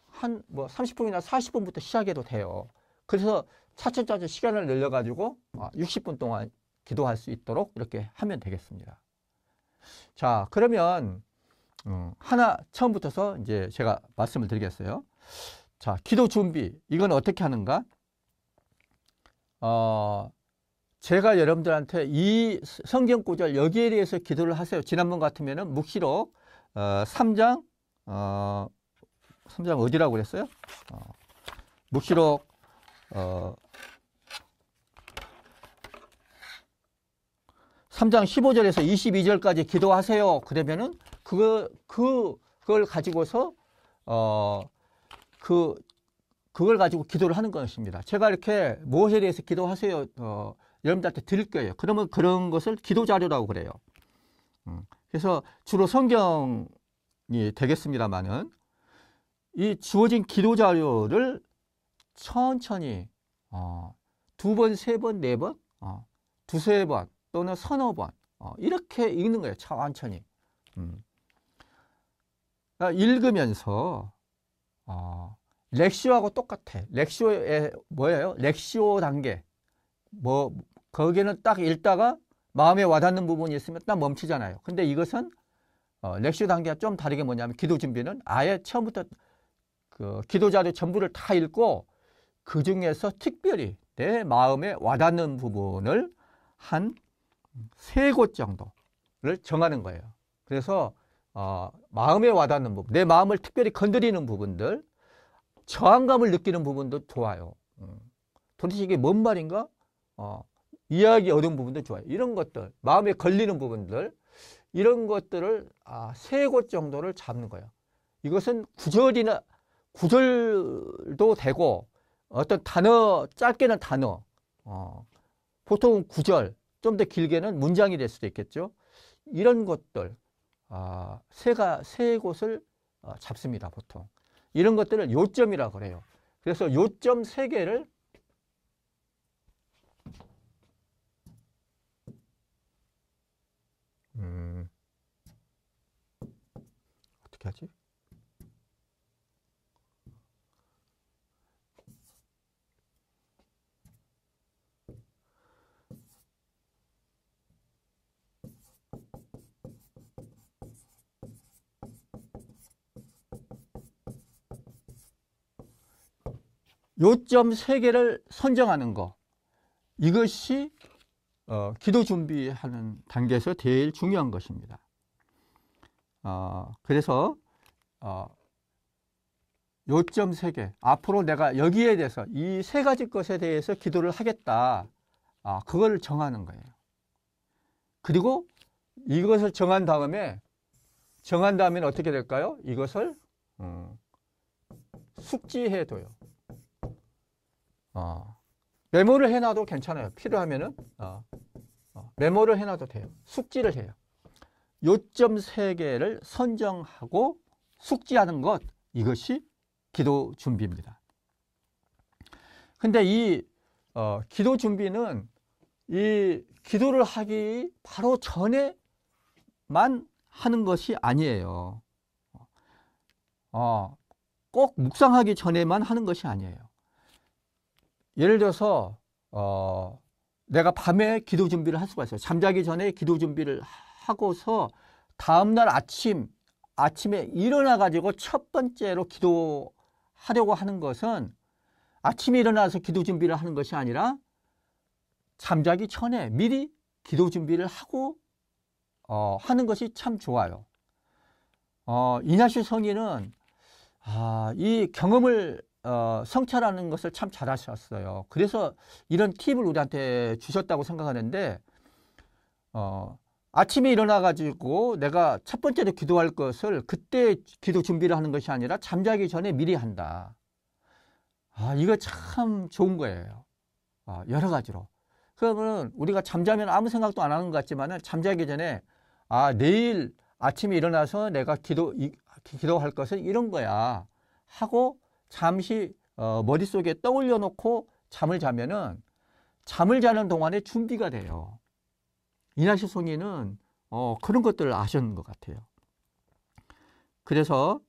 한 30분이나 40분부터 시작해도 돼요. 그래서 차츰차츰 시간을 늘려가지고 60분 동안 기도할 수 있도록 이렇게 하면 되겠습니다. 자, 그러면 하나 처음부터서 이제 제가 말씀을 드리겠어요. 자, 기도 준비 이건 어떻게 하는가? 제가 여러분들한테 이 성경 구절 여기에 대해서 기도를 하세요. 지난번 같으면은 묵시록 3장 3장 어디라고 그랬어요? 묵시록 3장 15절에서 22절까지 기도하세요. 그러면은 그걸 가지고서 그걸 가지고 기도를 하는 것입니다. 제가 이렇게 무엇에 대해서 기도하세요. 여러분들한테 드릴 거예요. 그러면 그런 것을 기도 자료라고 그래요. 그래서 주로 성경이 되겠습니다만은 이 주어진 기도 자료를 천천히 두 번, 세 번, 네 번, 두세 번 또는 서너 번 이렇게 읽는 거예요. 천천히. 읽으면서 렉시오하고 똑같아. 렉시오에 뭐예요? 렉시오 단계. 거기는 딱 읽다가 마음에 와닿는 부분이 있으면 딱 멈추잖아요. 근데 이것은 렉시오 단계가 좀 다르게 뭐냐면 기도 준비는 아예 처음부터 그 기도 자료 전부를 다 읽고 그 중에서 특별히 내 마음에 와닿는 부분을 한 3곳 정도를 정하는 거예요. 그래서 마음에 와닿는 부분, 내 마음을 특별히 건드리는 부분들, 저항감을 느끼는 부분도 좋아요. 도대체 이게 뭔 말인가? 이해하기 어려운 부분도 좋아요. 이런 것들, 마음에 걸리는 부분들, 이런 것들을 3곳 정도를 잡는 거예요. 이것은 구절도 되고 어떤 단어, 짧게는 단어, 보통 구절, 좀 더 길게는 문장이 될 수도 있겠죠. 이런 것들 세 곳을 잡습니다. 보통 이런 것들을 요점이라고 그래요. 그래서 요점 3개를 어떻게 하지? 요점 3개를 선정하는 거, 이것이 기도 준비하는 단계에서 제일 중요한 것입니다. 그래서 요점 3개, 앞으로 내가 여기에 대해서 이 3가지 것에 대해서 기도를 하겠다, 그걸 정하는 거예요. 그리고 이것을 정한 다음에는 어떻게 될까요? 이것을 숙지해둬요. 메모를 해놔도 괜찮아요. 필요하면은 메모를 해놔도 돼요. 숙지를 해요. 요점 3개를 선정하고 숙지하는 것, 이것이 기도 준비입니다. 근데 이 기도 준비는 이 기도를 하기 바로 전에만 하는 것이 아니에요. 꼭 묵상하기 전에만 하는 것이 아니에요. 예를 들어서 내가 밤에 기도 준비를 할 수가 있어요. 잠자기 전에 기도 준비를 하고서 다음날 아침에 일어나 가지고 첫 번째로 기도하려고 하는 것은 아침에 일어나서 기도 준비를 하는 것이 아니라 잠자기 전에 미리 기도 준비를 하고 하는 것이 참 좋아요. 이냐시오 성인은 이 경험을 성찰하는 것을 참 잘하셨어요. 그래서 이런 팁을 우리한테 주셨다고 생각하는데, 아침에 일어나 가지고 내가 첫 번째로 기도할 것을 그때 기도 준비를 하는 것이 아니라 잠자기 전에 미리 한다. 이거 참 좋은 거예요. 여러 가지로. 그러면 우리가 잠자면 아무 생각도 안 하는 것 같지만 잠자기 전에 내일 아침에 일어나서 내가 기도할 것은 이런 거야 하고 잠시 머릿속에 떠올려 놓고 잠을 자면은 잠을 자는 동안에 준비가 돼요. 이냐시오 성인은 그런 것들을 아셨는 것 같아요. 그래서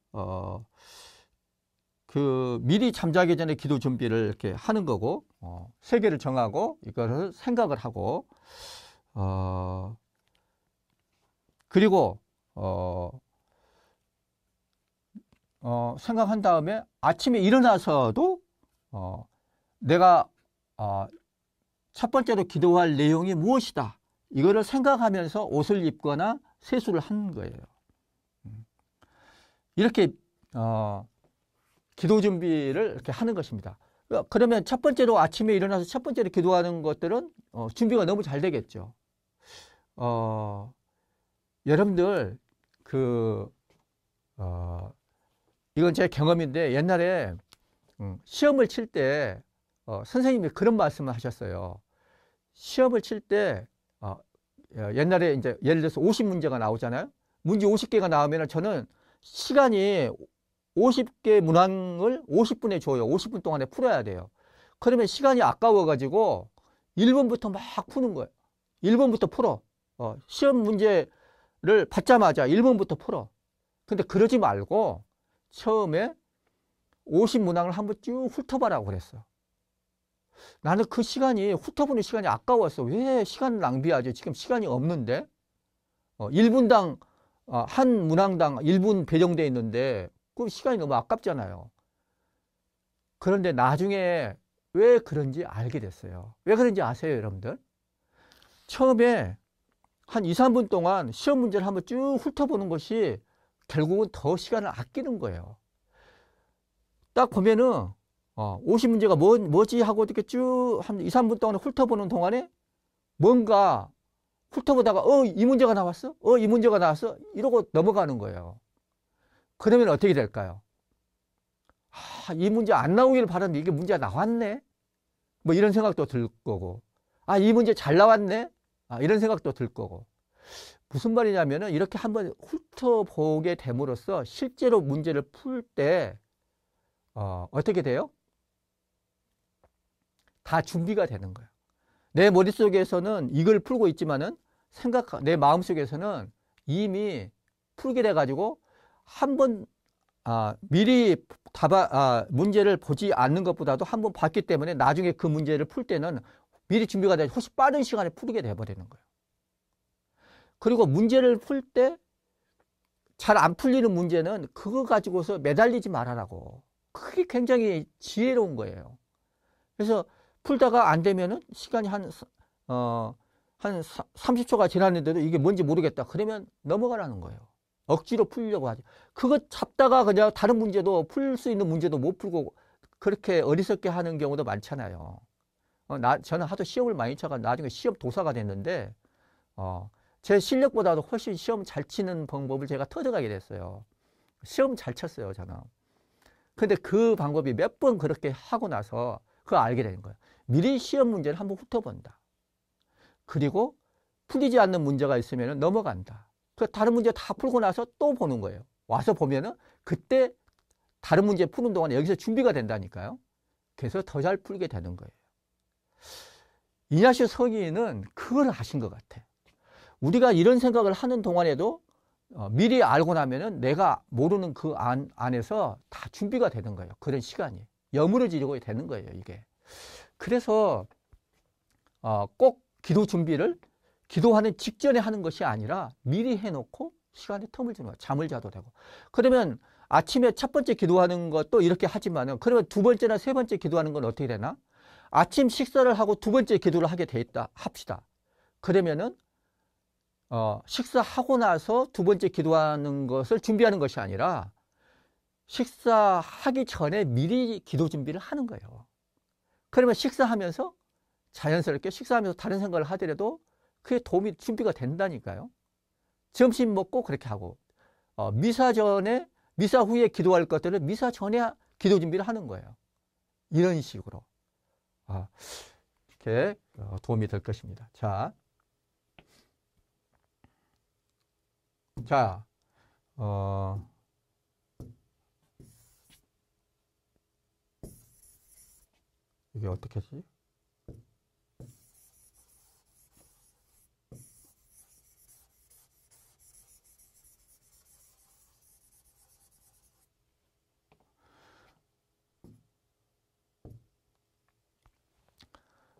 미리 잠자기 전에 기도 준비를 이렇게 하는 거고, 3개를 정하고 이거를 생각을 하고, 그리고 생각한 다음에 아침에 일어나서도 내가 첫 번째로 기도할 내용이 무엇이다, 이거를 생각하면서 옷을 입거나 세수를 하는 거예요. 이렇게 기도 준비를 이렇게 하는 것입니다. 그러면 첫 번째로 아침에 일어나서 첫 번째로 기도하는 것들은 준비가 너무 잘 되겠죠. 여러분들 이건 제 경험인데, 옛날에 시험을 칠 때 선생님이 그런 말씀을 하셨어요. 시험을 칠 때 옛날에 이제 예를 들어서 50문제가 나오잖아요. 문제 50개가 나오면 저는 시간이 50개 문항을 50분에 줘요. 50분 동안에 풀어야 돼요. 그러면 시간이 아까워가지고 1번부터 막 푸는 거예요. 1번부터 풀어. 시험 문제를 받자마자 1번부터 풀어. 근데 그러지 말고 처음에 50문항을 한번 쭉 훑어봐라고 그랬어. 나는 그 시간이, 훑어보는 시간이 아까웠어. 왜 시간을 낭비하지? 지금 시간이 없는데? 1분당, 한 문항당 1분 배정되어 있는데, 그 시간이 너무 아깝잖아요. 그런데 나중에 왜 그런지 알게 됐어요. 왜 그런지 아세요, 여러분들? 처음에 한 2, 3분 동안 시험 문제를 한번 쭉 훑어보는 것이 결국은 더 시간을 아끼는 거예요. 딱 보면은 50문제가 뭐지 하고 이렇게 쭉 한 2, 3분 동안 훑어보는 동안에 뭔가 훑어보다가 이 문제가 나왔어? 이 문제가 나왔어? 이러고 넘어가는 거예요. 그러면 어떻게 될까요? 이 문제 안 나오길 바랐는데 이게 문제가 나왔네? 뭐 이런 생각도 들 거고, 이 문제 잘 나왔네? 이런 생각도 들 거고. 무슨 말이냐면은 이렇게 한번 훑어보게 됨으로써 실제로 문제를 풀 때 어떻게 돼요? 다 준비가 되는 거예요. 내 머릿속에서는 이걸 풀고 있지만은 내 마음속에서는 이미 풀게 돼가지고 한번 미리 문제를 보지 않는 것보다도 한번 봤기 때문에 나중에 그 문제를 풀 때는 미리 준비가 돼서 훨씬 빠른 시간에 풀게 돼버리는 거예요. 그리고 문제를 풀 때 잘 안 풀리는 문제는 그거 가지고서 매달리지 말아라고. 그게 굉장히 지혜로운 거예요. 그래서 풀다가 안 되면은 시간이 한 30초가 지났는데도 이게 뭔지 모르겠다. 그러면 넘어가라는 거예요. 억지로 풀려고 하지. 그거 잡다가 그냥 다른 문제도 풀 수 있는 문제도 못 풀고 그렇게 어리석게 하는 경우도 많잖아요. 저는 하도 시험을 많이 쳐가 나중에 시험 도사가 됐는데 제 실력보다도 훨씬 시험 잘 치는 방법을 제가 터득하게 됐어요. 시험 잘 쳤어요, 저는. 근데 그 방법이 몇 번 그렇게 하고 나서 그걸 알게 되는 거예요. 미리 시험 문제를 한번 훑어본다. 그리고 풀리지 않는 문제가 있으면 넘어간다. 그 다른 문제 다 풀고 나서 또 보는 거예요. 와서 보면은 그때 다른 문제 푸는 동안에 여기서 준비가 된다니까요. 그래서 더 잘 풀게 되는 거예요. 이냐시오 성인은 그걸 아신 것 같아. 우리가 이런 생각을 하는 동안에도 미리 알고 나면은 내가 모르는 그 안에서 다 준비가 되는 거예요. 그런 시간이. 여무러지려고 되는 거예요, 이게. 그래서 꼭 기도 준비를 기도하는 직전에 하는 것이 아니라 미리 해놓고 시간에 텀을 주는 거예요. 잠을 자도 되고. 그러면 아침에 첫 번째 기도하는 것도 이렇게 하지만은 그러면 두 번째나 세 번째 기도하는 건 어떻게 되나? 아침 식사를 하고 두 번째 기도를 하게 돼 있다 합시다. 그러면은 식사하고 나서 두 번째 기도하는 것을 준비하는 것이 아니라 식사하기 전에 미리 기도 준비를 하는 거예요. 그러면 식사하면서 자연스럽게 식사하면서 다른 생각을 하더라도 그게 도움이 준비가 된다니까요. 점심 먹고 그렇게 하고 미사 전에 미사 후에 기도할 것들은 미사 전에 기도 준비를 하는 거예요. 이런 식으로 이렇게 도움이 될 것입니다. 자, 이게 어떻게 하지?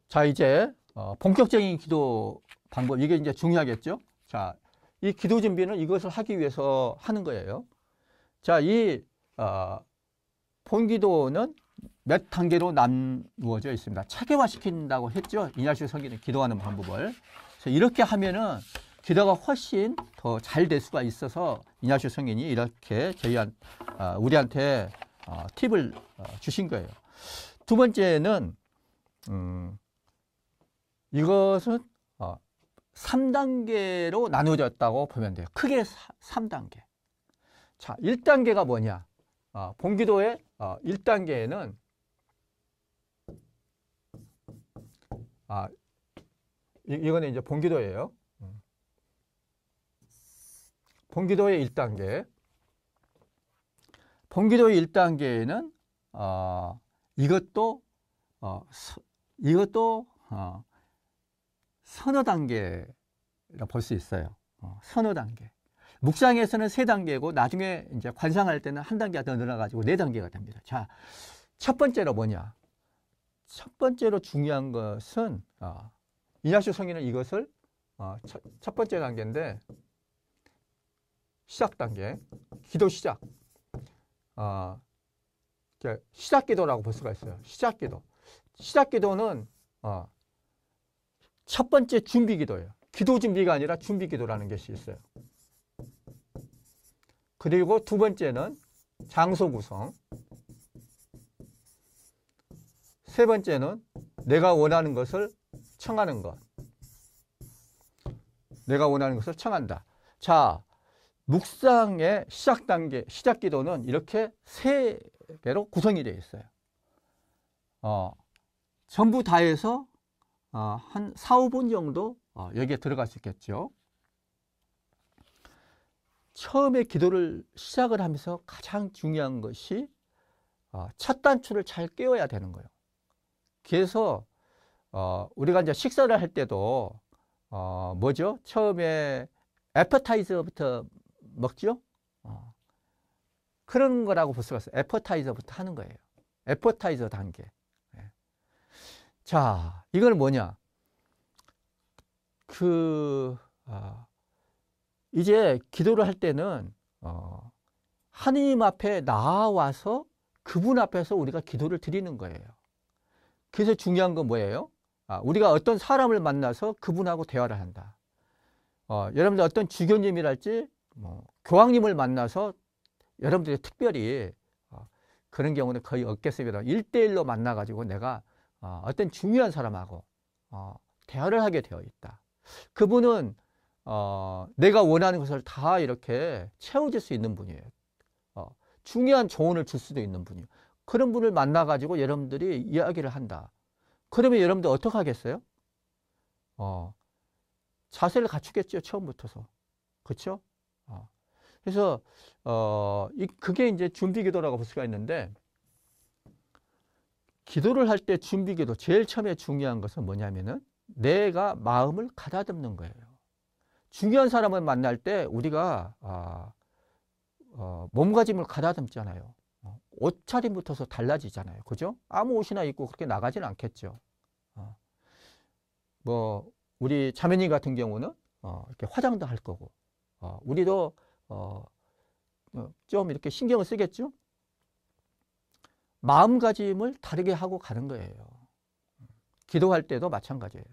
자, 이제 본격적인 기도 방법, 이게 이제 중요하겠죠? 자, 이 기도 준비는 이것을 하기 위해서 하는 거예요. 자, 이 본기도는 몇 단계로 나누어져 있습니다. 체계화시킨다고 했죠. 이냐시오 성인은 기도하는 방법을. 그래서 이렇게 하면은 기도가 훨씬 더 잘 될 수가 있어서 이냐시오 성인이 이렇게 우리한테 팁을 주신 거예요. 두 번째는 이것은 3단계로 나누어졌다고 보면 돼요. 크게 3단계. 자, 1단계가 뭐냐? 본기도의 1단계에는 이거는 이제 본기도예요. 본기도의 1단계. 본기도의 1단계에는 이것도 선어 단계라 볼 수 있어요. 선어 단계. 묵상에서는 3단계고 나중에 이제 관상할 때는 1단계가 더 늘어가지고 4단계가 됩니다. 자, 첫 번째로 뭐냐? 첫 번째로 중요한 것은 이냐수 성인은 이것을 첫 번째 단계인데 시작 단계, 기도 시작. 시작 기도라고 볼 수가 있어요. 시작 기도. 시작 기도는 첫 번째 준비 기도예요. 기도 준비가 아니라 준비 기도라는 것이 있어요. 그리고 두 번째는 장소 구성. 세 번째는 내가 원하는 것을 청하는 것. 내가 원하는 것을 청한다. 자, 묵상의 시작 단계, 시작 기도는 이렇게 3개로 구성이 되어 있어요. 전부 다 해서 한 4, 5분 정도 여기에 들어갈 수 있겠죠. 처음에 기도를 시작을 하면서 가장 중요한 것이 첫 단추를 잘 깨워야 되는 거예요. 그래서 우리가 이제 식사를 할 때도 뭐죠? 처음에 애퍼타이저부터 먹죠? 그런 거라고 볼 수가 있어요. 애퍼타이저부터 하는 거예요. 애퍼타이저 단계. 자, 이건 뭐냐? 이제 기도를 할 때는 하느님 앞에 나와서 그분 앞에서 우리가 기도를 드리는 거예요. 그래서 중요한 건 뭐예요? 우리가 어떤 사람을 만나서 그분하고 대화를 한다. 여러분들 어떤 주교님이랄지 교황님을 만나서 여러분들이 특별히 그런 경우는 거의 없겠습니다. 1대1로 만나가지고 내가 어떤 중요한 사람하고 대화를 하게 되어 있다. 그분은 내가 원하는 것을 다 이렇게 채워줄 수 있는 분이에요. 중요한 조언을 줄 수도 있는 분이에요. 그런 분을 만나가지고 여러분들이 이야기를 한다. 그러면 여러분들 어떻게 하겠어요? 자세를 갖추겠죠. 처음부터서. 그렇죠? 그래서 그게 이제 준비 기도라고 볼 수가 있는데, 기도를 할 때 준비 기도 제일 처음에 중요한 것은 뭐냐면은 내가 마음을 가다듬는 거예요. 중요한 사람을 만날 때 우리가 몸가짐을 가다듬잖아요. 옷차림부터서 달라지잖아요. 그죠? 아무 옷이나 입고 그렇게 나가지는 않겠죠. 우리 자매님 같은 경우는 이렇게 화장도 할 거고, 우리도 좀 이렇게 신경을 쓰겠죠? 마음가짐을 다르게 하고 가는 거예요. 기도할 때도 마찬가지예요.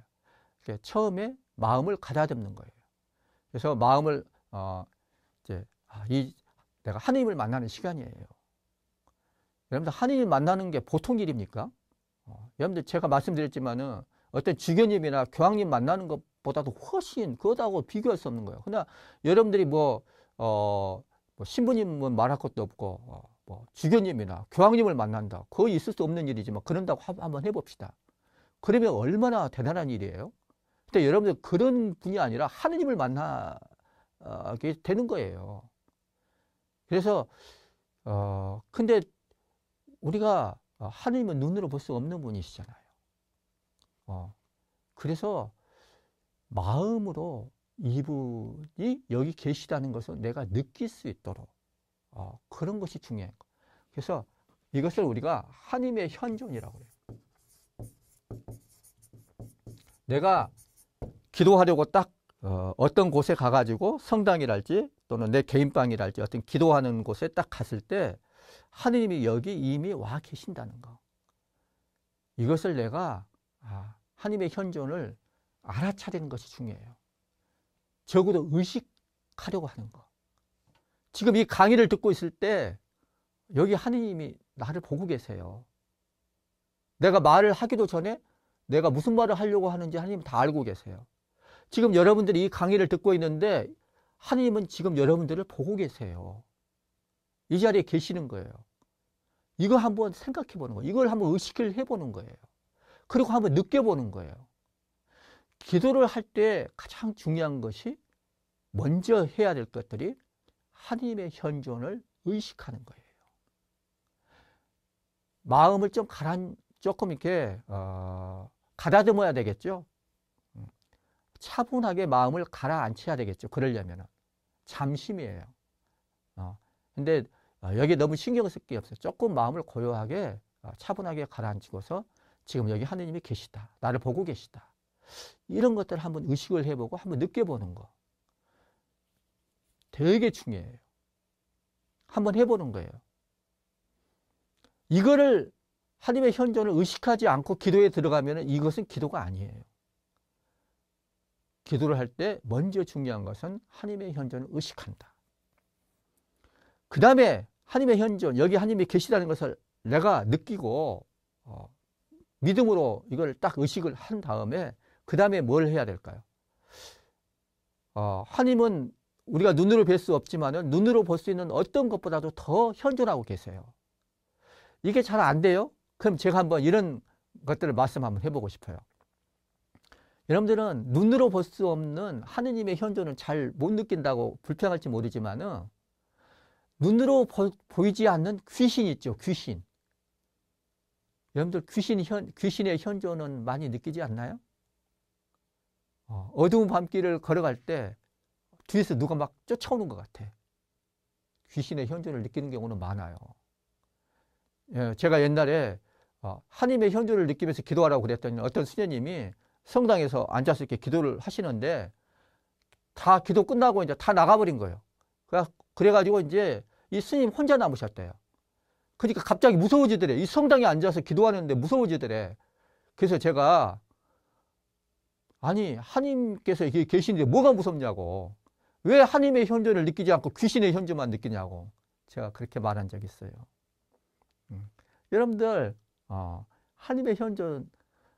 처음에 마음을 가다듬는 거예요. 그래서 마음을 내가 하느님을 만나는 시간이에요. 여러분들 하느님을 만나는 게 보통 일입니까? 여러분들 제가 말씀드렸지만은 어떤 주교님이나 교황님 만나는 것보다도 훨씬 그거하고 비교할 수 없는 거예요. 그러나 여러분들이 신부님은 말할 것도 없고 주교님이나 교황님을 만난다. 거의 있을 수 없는 일이지만 그런다고 한번 해봅시다. 그러면 얼마나 대단한 일이에요. 근데 여러분들 그런 분이 아니라 하느님을 만나게 되는 거예요. 그래서 근데 우리가 하느님은 눈으로 볼 수 없는 분이시잖아요. 그래서 마음으로 이분이 여기 계시다는 것을 내가 느낄 수 있도록 그런 것이 중요한 거예요. 그래서 이것을 우리가 하느님의 현존이라고 해요. 내가 기도하려고 딱 어떤 곳에 가가지고 성당이랄지 또는 내 개인방이랄지 어떤 기도하는 곳에 딱 갔을 때 하느님이 여기 이미 와 계신다는 거. 이것을 내가 하느님의 현존을 알아차리는 것이 중요해요. 적어도 의식하려고 하는 거. 지금 이 강의를 듣고 있을 때 여기 하느님이 나를 보고 계세요. 내가 말을 하기도 전에 내가 무슨 말을 하려고 하는지 하느님은 다 알고 계세요. 지금 여러분들이 이 강의를 듣고 있는데 하느님은 지금 여러분들을 보고 계세요. 이 자리에 계시는 거예요. 이거 한번 생각해 보는 거예요. 이걸 한번 의식을 해보는 거예요. 그리고 한번 느껴보는 거예요. 기도를 할 때 가장 중요한 것이 먼저 해야 될 것들이 하느님의 현존을 의식하는 거예요. 마음을 좀 조금 이렇게 가다듬어야 되겠죠. 차분하게 마음을 가라앉혀야 되겠죠. 그러려면은 잠심이에요. 근데 여기 너무 신경 쓸 게 없어요. 조금 마음을 고요하게 차분하게 가라앉히고서 지금 여기 하느님이 계시다. 나를 보고 계시다. 이런 것들을 한번 의식을 해보고 한번 느껴보는 거 되게 중요해요. 한번 해보는 거예요. 이거를 하나님의 현존을 의식하지 않고 기도에 들어가면 이것은 기도가 아니에요. 기도를 할 때 먼저 중요한 것은 하나님의 현존을 의식한다. 그 다음에 하나님의 현존, 여기 하나님이 계시다는 것을 내가 느끼고 믿음으로 이걸 딱 의식을 한 다음에 그 다음에 뭘 해야 될까요? 하나님은 우리가 눈으로 뵐 수 없지만은 눈으로 볼 수 있는 어떤 것보다도 더 현존하고 계세요. 이게 잘 안 돼요? 그럼 제가 한번 이런 것들을 말씀 한번 해보고 싶어요. 여러분들은 눈으로 볼 수 없는 하느님의 현존을 잘 못 느낀다고 불평할지 모르지만은 눈으로 보이지 않는 귀신 있죠. 귀신. 여러분들 귀신의 현존은 많이 느끼지 않나요? 어두운 밤길을 걸어갈 때 뒤에서 누가 막 쫓아오는 것 같아. 귀신의 현존을 느끼는 경우는 많아요. 제가 옛날에 하나님의 현존을 느끼면서 기도하라고 그랬더니 어떤 수녀님이 성당에서 앉아서 이렇게 기도를 하시는데 다 기도 끝나고 이제 다 나가버린 거예요. 그래가지고 이제 이 스님 혼자 남으셨대요. 그러니까 갑자기 무서워지더래. 이 성당에 앉아서 기도하는데 무서워지더래. 그래서 제가 아니 하나님께서 여기 계시는데 뭐가 무섭냐고. 왜 하나님의 현존을 느끼지 않고 귀신의 현존만 느끼냐고. 제가 그렇게 말한 적이 있어요. 여러분들 하나님의 현존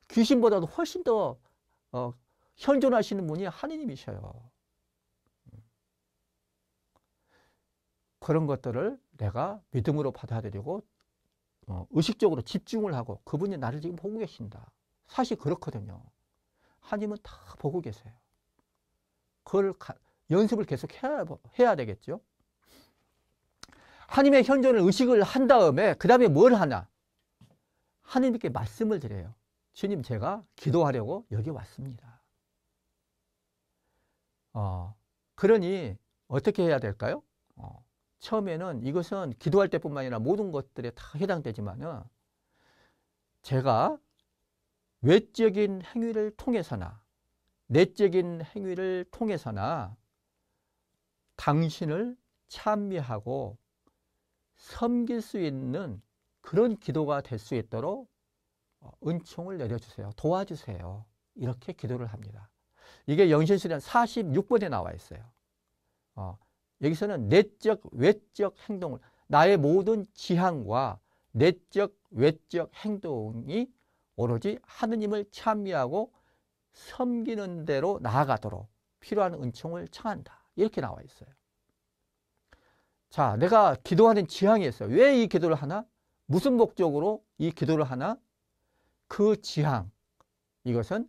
귀신보다도 훨씬 더 현존하시는 분이 하나님이셔요. 그런 것들을 내가 믿음으로 받아들이고 의식적으로 집중을 하고 그분이 나를 지금 보고 계신다. 사실 그렇거든요. 하나님은 다 보고 계세요. 그걸 연습을 계속 해야 되겠죠. 하나님의 현존을 의식을 한 다음에 그 다음에 뭘 하나? 하나님께 말씀을 드려요. 주님, 제가 기도하려고 여기 왔습니다. 그러니 어떻게 해야 될까요? 처음에는 이것은 기도할 때뿐만 아니라 모든 것들에 다 해당되지만은 제가 외적인 행위를 통해서나 내적인 행위를 통해서나 당신을 찬미하고 섬길 수 있는 그런 기도가 될 수 있도록 은총을 내려주세요. 도와주세요. 이렇게 기도를 합니다. 이게 영신수련 46번에 나와 있어요. 여기서는 내적, 외적 행동을 나의 모든 지향과 내적, 외적 행동이 오로지 하느님을 찬미하고 섬기는 대로 나아가도록 필요한 은총을 청한다. 이렇게 나와 있어요. 자, 내가 기도하는 지향이 있어요. 왜 이 기도를 하나? 무슨 목적으로 이 기도를 하나? 그 지향, 이것은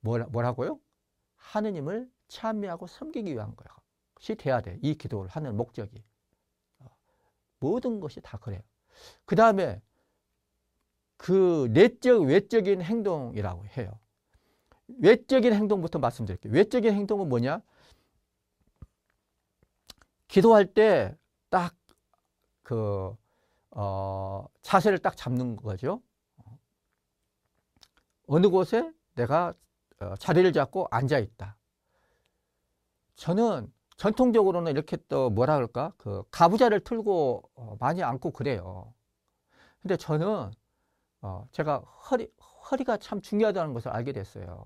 뭐라고요? 하느님을 찬미하고 섬기기 위한 것이 돼야 돼. 이 기도를 하는 목적이. 모든 것이 다 그래요. 그 다음에 그 내적, 외적인 행동이라고 해요. 외적인 행동부터 말씀드릴게요. 외적인 행동은 뭐냐? 기도할 때 딱 자세를 딱 잡는 거죠. 어느 곳에 내가 자리를 잡고 앉아 있다. 저는 전통적으로는 이렇게 또 뭐라 그럴까? 가부좌를 틀고 많이 앉고 그래요. 근데 저는 제가 허리가 참 중요하다는 것을 알게 됐어요.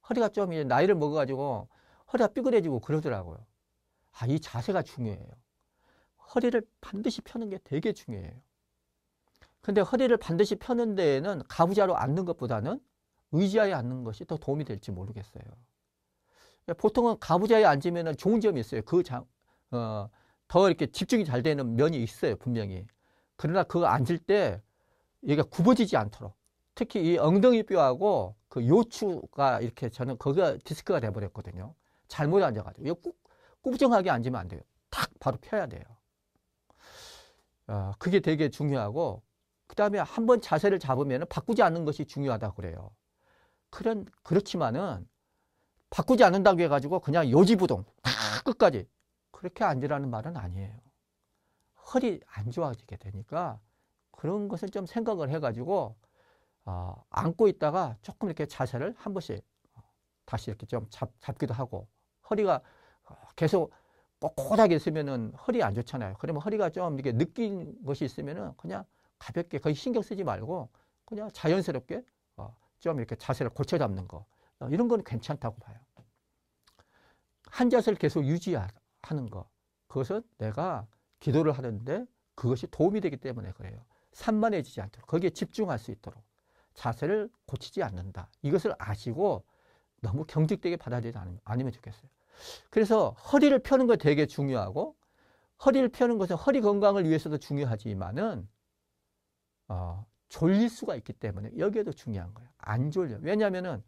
허리가 좀 이제 나이를 먹어가지고 허리가 삐그러지고 그러더라고요. 이 자세가 중요해요. 허리를 반드시 펴는 게 되게 중요해요. 근데 허리를 반드시 펴는 데에는 가부좌로 앉는 것보다는 의자에 앉는 것이 더 도움이 될지 모르겠어요. 보통은 가부좌에 앉으면 좋은 점이 있어요. 더 이렇게 집중이 잘 되는 면이 있어요, 분명히. 그러나 그거 앉을 때 얘가 굽어지지 않도록. 특히 이 엉덩이 뼈하고 그 요추가 이렇게 저는 거기가 디스크가 돼버렸거든요. 잘못 앉아가지고. 이거 꾸부정하게 앉으면 안 돼요. 탁 바로 펴야 돼요. 그게 되게 중요하고, 그 다음에 한번 자세를 잡으면 바꾸지 않는 것이 중요하다고 그래요. 그렇지만은 바꾸지 않는다고 해가지고 그냥 요지부동 끝까지 그렇게 앉으라는 말은 아니에요. 허리 안 좋아지게 되니까 그런 것을 좀 생각을 해가지고 앉고 있다가 조금 이렇게 자세를 한 번씩 다시 이렇게 좀 잡기도 하고, 허리가 계속 꼿꼿하게 있으면은 허리 안 좋잖아요. 그러면 허리가 좀 이렇게 느낀 것이 있으면은 그냥 가볍게 거의 신경 쓰지 말고 그냥 자연스럽게 좀 이렇게 자세를 고쳐 잡는 거, 이런 건 괜찮다고 봐요. 한 자세를 계속 유지하는 거, 그것은 내가 기도를 하는데 그것이 도움이 되기 때문에 그래요. 산만해지지 않도록, 거기에 집중할 수 있도록 자세를 고치지 않는다. 이것을 아시고 너무 경직되게 받아들이지 않으면 좋겠어요. 그래서 허리를 펴는 거 되게 중요하고, 허리를 펴는 것은 허리 건강을 위해서도 중요하지만은 졸릴 수가 있기 때문에 여기에도 중요한 거예요. 안 졸려. 왜냐하면은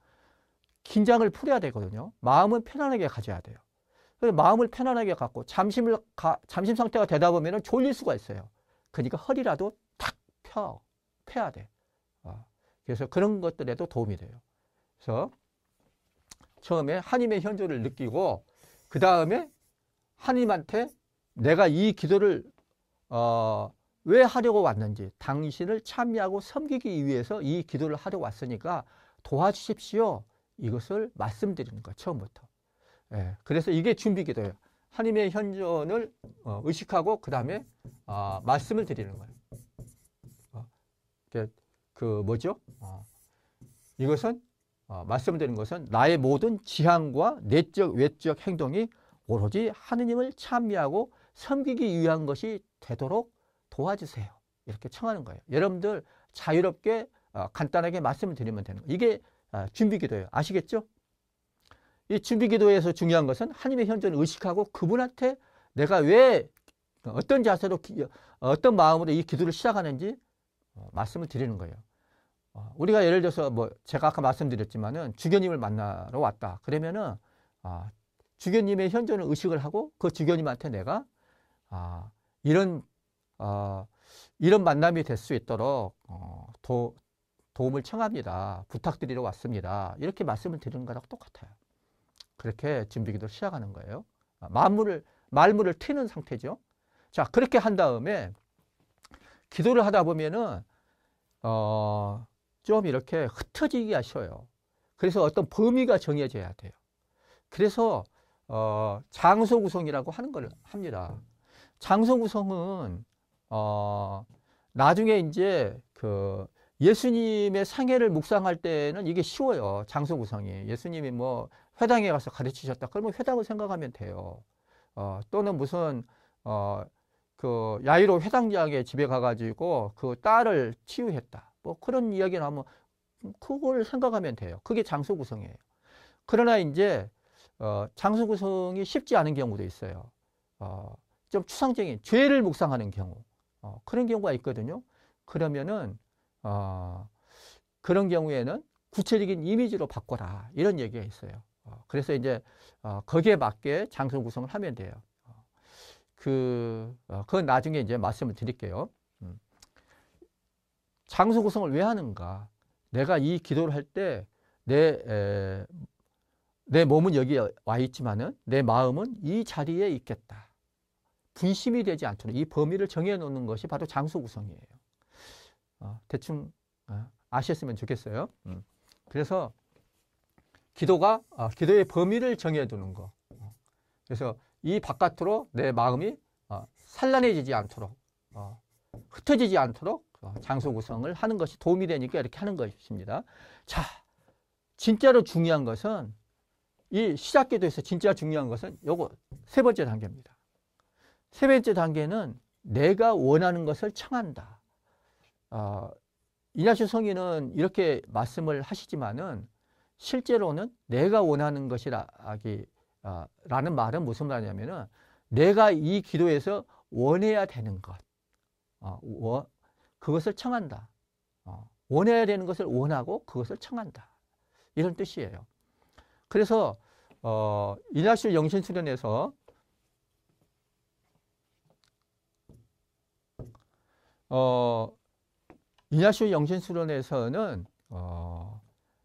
긴장을 풀어야 되거든요. 마음은 편안하게 가져야 돼요. 그래서 마음을 편안하게 갖고 잠심 상태가 되다 보면 졸릴 수가 있어요. 그러니까 허리라도 탁 펴야 돼. 그래서 그런 것들에도 도움이 돼요. 그래서 처음에 하나님의 현존을 느끼고, 그 다음에 하나님한테 내가 이 기도를 왜 하려고 왔는지, 당신을 찬미하고 섬기기 위해서 이 기도를 하려고 왔으니까 도와주십시오. 이것을 말씀드리는 거예요. 처음부터. 예, 그래서 이게 준비기도예요. 하나님의 현존을 의식하고 그 다음에 말씀을 드리는 거예요. 뭐죠? 이것은 말씀을 드리는 것은 나의 모든 지향과 내적 외적 행동이 오로지 하느님을 찬미하고 섬기기 위한 것이 되도록 도와주세요. 이렇게 청하는 거예요. 여러분들 자유롭게 간단하게 말씀을 드리면 되는 거예요. 이게 준비기도예요. 아시겠죠? 이 준비기도에서 중요한 것은 하나님의 현존을 의식하고 그분한테 내가 왜 어떤 자세로 어떤 마음으로 이 기도를 시작하는지 말씀을 드리는 거예요. 우리가 예를 들어서 제가 아까 말씀드렸지만은 주교님을 만나러 왔다. 그러면은 주교님의 현존을 의식을 하고 그 주교님한테 내가 이런 만남이 될 수 있도록 도움을 청합니다. 부탁드리러 왔습니다. 이렇게 말씀을 드리는 거랑 똑같아요. 그렇게 준비기도를 시작하는 거예요. 말문을 트는 상태죠. 자, 그렇게 한 다음에 기도를 하다 보면은 좀 이렇게 흩어지기가 쉬워요. 그래서 어떤 범위가 정해져야 돼요. 그래서 장소 구성이라고 하는 걸 합니다. 장소 구성은 나중에 이제 예수님의 상해를 묵상할 때는 이게 쉬워요. 장소 구성이. 예수님이 회당에 가서 가르치셨다. 그러면 회당을 생각하면 돼요. 또는 무슨 야이로 회당장의 집에 가가지고 그 딸을 치유했다. 그런 이야기를 하면 그걸 생각하면 돼요. 그게 장소 구성이에요. 그러나 이제 장소 구성이 쉽지 않은 경우도 있어요. 좀 추상적인 죄를 묵상하는 경우, 그런 경우가 있거든요. 그러면은 그런 경우에는 구체적인 이미지로 바꿔라, 이런 얘기가 있어요. 그래서 이제 거기에 맞게 장소 구성을 하면 돼요. 그건 나중에 이제 말씀을 드릴게요. 장소 구성을 왜 하는가? 내가 이 기도를 할 때 내 몸은 여기 와 있지만은 내 마음은 이 자리에 있겠다. 분심이 되지 않도록 이 범위를 정해 놓는 것이 바로 장소 구성이에요. 대충 아셨으면 좋겠어요. 그래서 기도의 범위를 정해 두는 거. 그래서 이 바깥으로 내 마음이 산란해지지 않도록, 흩어지지 않도록 장소 구성을 하는 것이 도움이 되니까 이렇게 하는 것입니다. 자, 진짜로 중요한 것은, 이 시작기도에서 진짜 중요한 것은 요거 세 번째 단계입니다. 세 번째 단계는 내가 원하는 것을 청한다. 이냐시오 성인은 이렇게 말씀을 하시지만은 실제로는 내가 원하는 것이라는 말은 무슨 말이냐면은 내가 이 기도에서 원해야 되는 것, 그것을 청한다. 원해야 되는 것을 원하고 그것을 청한다. 이런 뜻이에요. 그래서 이냐시오 영신수련에서 이냐시오 영신수론에서는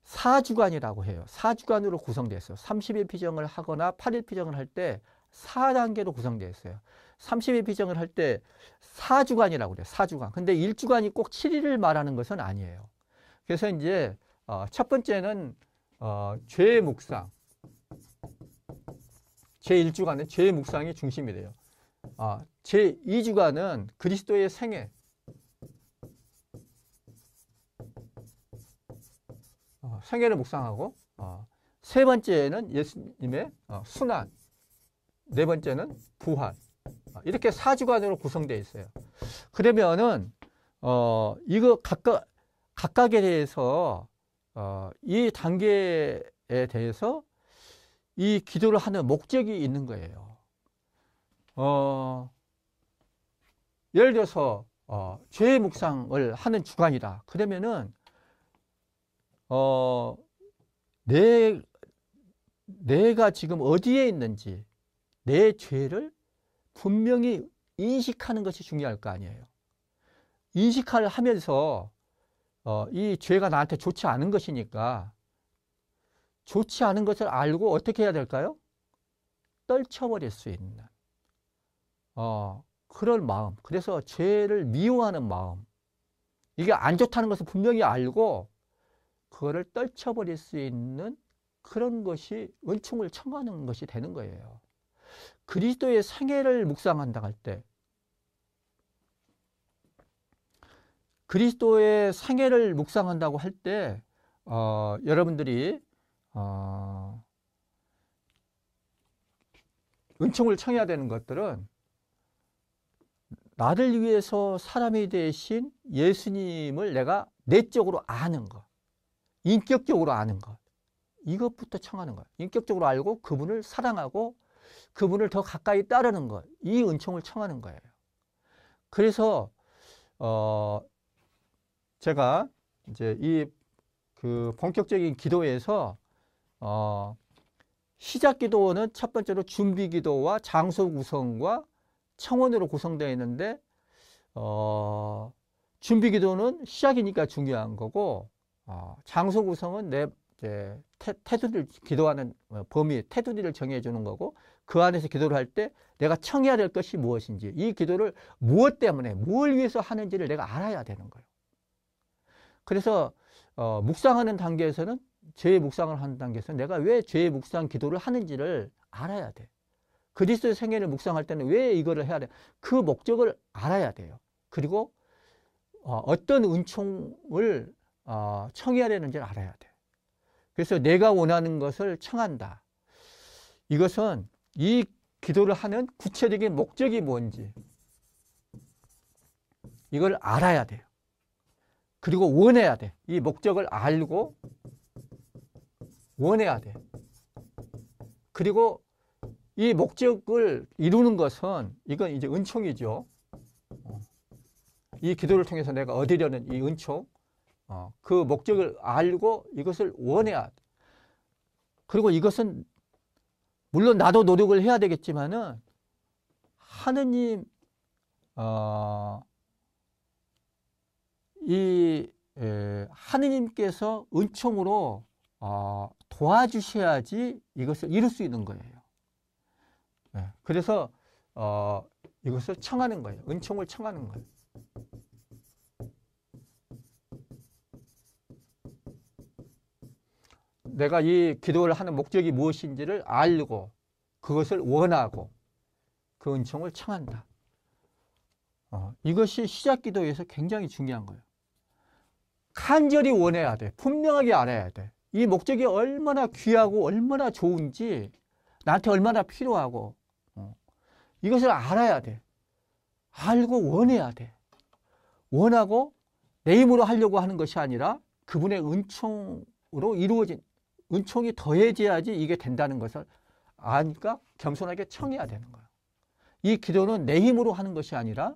4주간이라고 해요. 4주간으로 구성되어 있어요. 30일 피정을 하거나 8일 피정을 할 때 4단계로 구성되어 있어요. 30일 피정을 할 때 4주간이라고 그래요. 4주간. 근데 1주간이 꼭 7일을 말하는 것은 아니에요. 그래서 이제 첫 번째는 죄의 묵상. 제1주간은 죄의 묵상이 중심이 돼요. 제2주간은 그리스도의 생애. 생애를 묵상하고, 세 번째는 예수님의 순환, 네 번째는 부활. 이렇게 4주간으로 구성되어 있어요. 그러면은 이거 각각에 대해서 이 단계에 대해서 이 기도를 하는 목적이 있는 거예요. 예를 들어서 죄의 묵상을 하는 주간이다. 그러면은 내가 지금 어디에 있는지 내 죄를 분명히 인식하는 것이 중요할 거 아니에요. 인식을 하면서 이 죄가 나한테 좋지 않은 것이니까 좋지 않은 것을 알고 어떻게 해야 될까요? 떨쳐버릴 수 있는 그런 마음. 그래서 죄를 미워하는 마음. 이게 안 좋다는 것을 분명히 알고 그거를 떨쳐버릴 수 있는 그런 것이 은총을 청하는 것이 되는 거예요. 그리스도의 생애를 묵상한다 할 때, 그리스도의 생애를 묵상한다고 할 때, 여러분들이 은총을 청해야 되는 것들은 나를 위해서 사람이 되신 예수님을 내가 내적으로 아는 것, 인격적으로 아는 것, 이것부터 청하는 거예요. 인격적으로 알고 그분을 사랑하고 그분을 더 가까이 따르는 것, 이 은총을 청하는 거예요. 그래서 제가 이제 이 그 본격적인 기도에서 시작 기도는 첫 번째로 준비 기도와 장소 구성과 청원으로 구성되어 있는데 준비 기도는 시작이니까 중요한 거고 장소 구성은 내 테두리를 기도하는 범위, 테두리를 정해 주는 거고 그 안에서 기도를 할 때 내가 청해야 될 것이 무엇인지 이 기도를 무엇 때문에 뭘 위해서 하는지를 내가 알아야 되는 거예요. 그래서 묵상하는 단계에서는 죄의 묵상을 하는 단계에서는 내가 왜 죄의 묵상 기도를 하는지를 알아야 돼. 그리스도의 생애를 묵상할 때는 왜 이거를 해야 돼? 그 목적을 알아야 돼요. 그리고 어떤 은총을 청해야 되는지를 알아야 돼. 그래서 내가 원하는 것을 청한다. 이것은 이 기도를 하는 구체적인 목적이 뭔지 이걸 알아야 돼요. 그리고 원해야 돼. 이 목적을 알고 원해야 돼. 그리고 이 목적을 이루는 것은 이건 이제 은총이죠. 이 기도를 통해서 내가 얻으려는 이 은총, 그 목적을 알고 이것을 원해야 돼. 그리고 이것은 물론 나도 노력을 해야 되겠지만은 하느님 하느님께서 은총으로 도와주셔야지 이것을 이룰 수 있는 거예요. 네, 그래서 이것을 청하는 거예요. 은총을 청하는 거예요. 내가 이 기도를 하는 목적이 무엇인지를 알고 그것을 원하고 그 은총을 청한다. 이것이 시작 기도에서 굉장히 중요한 거예요. 간절히 원해야 돼. 분명하게 알아야 돼. 이 목적이 얼마나 귀하고 얼마나 좋은지 나한테 얼마나 필요하고 이것을 알아야 돼. 알고 원해야 돼. 원하고 내 힘으로 하려고 하는 것이 아니라 그분의 은총으로 이루어진 은총이 더해져야지 이게 된다는 것을 아니까 겸손하게 청해야 되는 거예요. 이 기도는 내 힘으로 하는 것이 아니라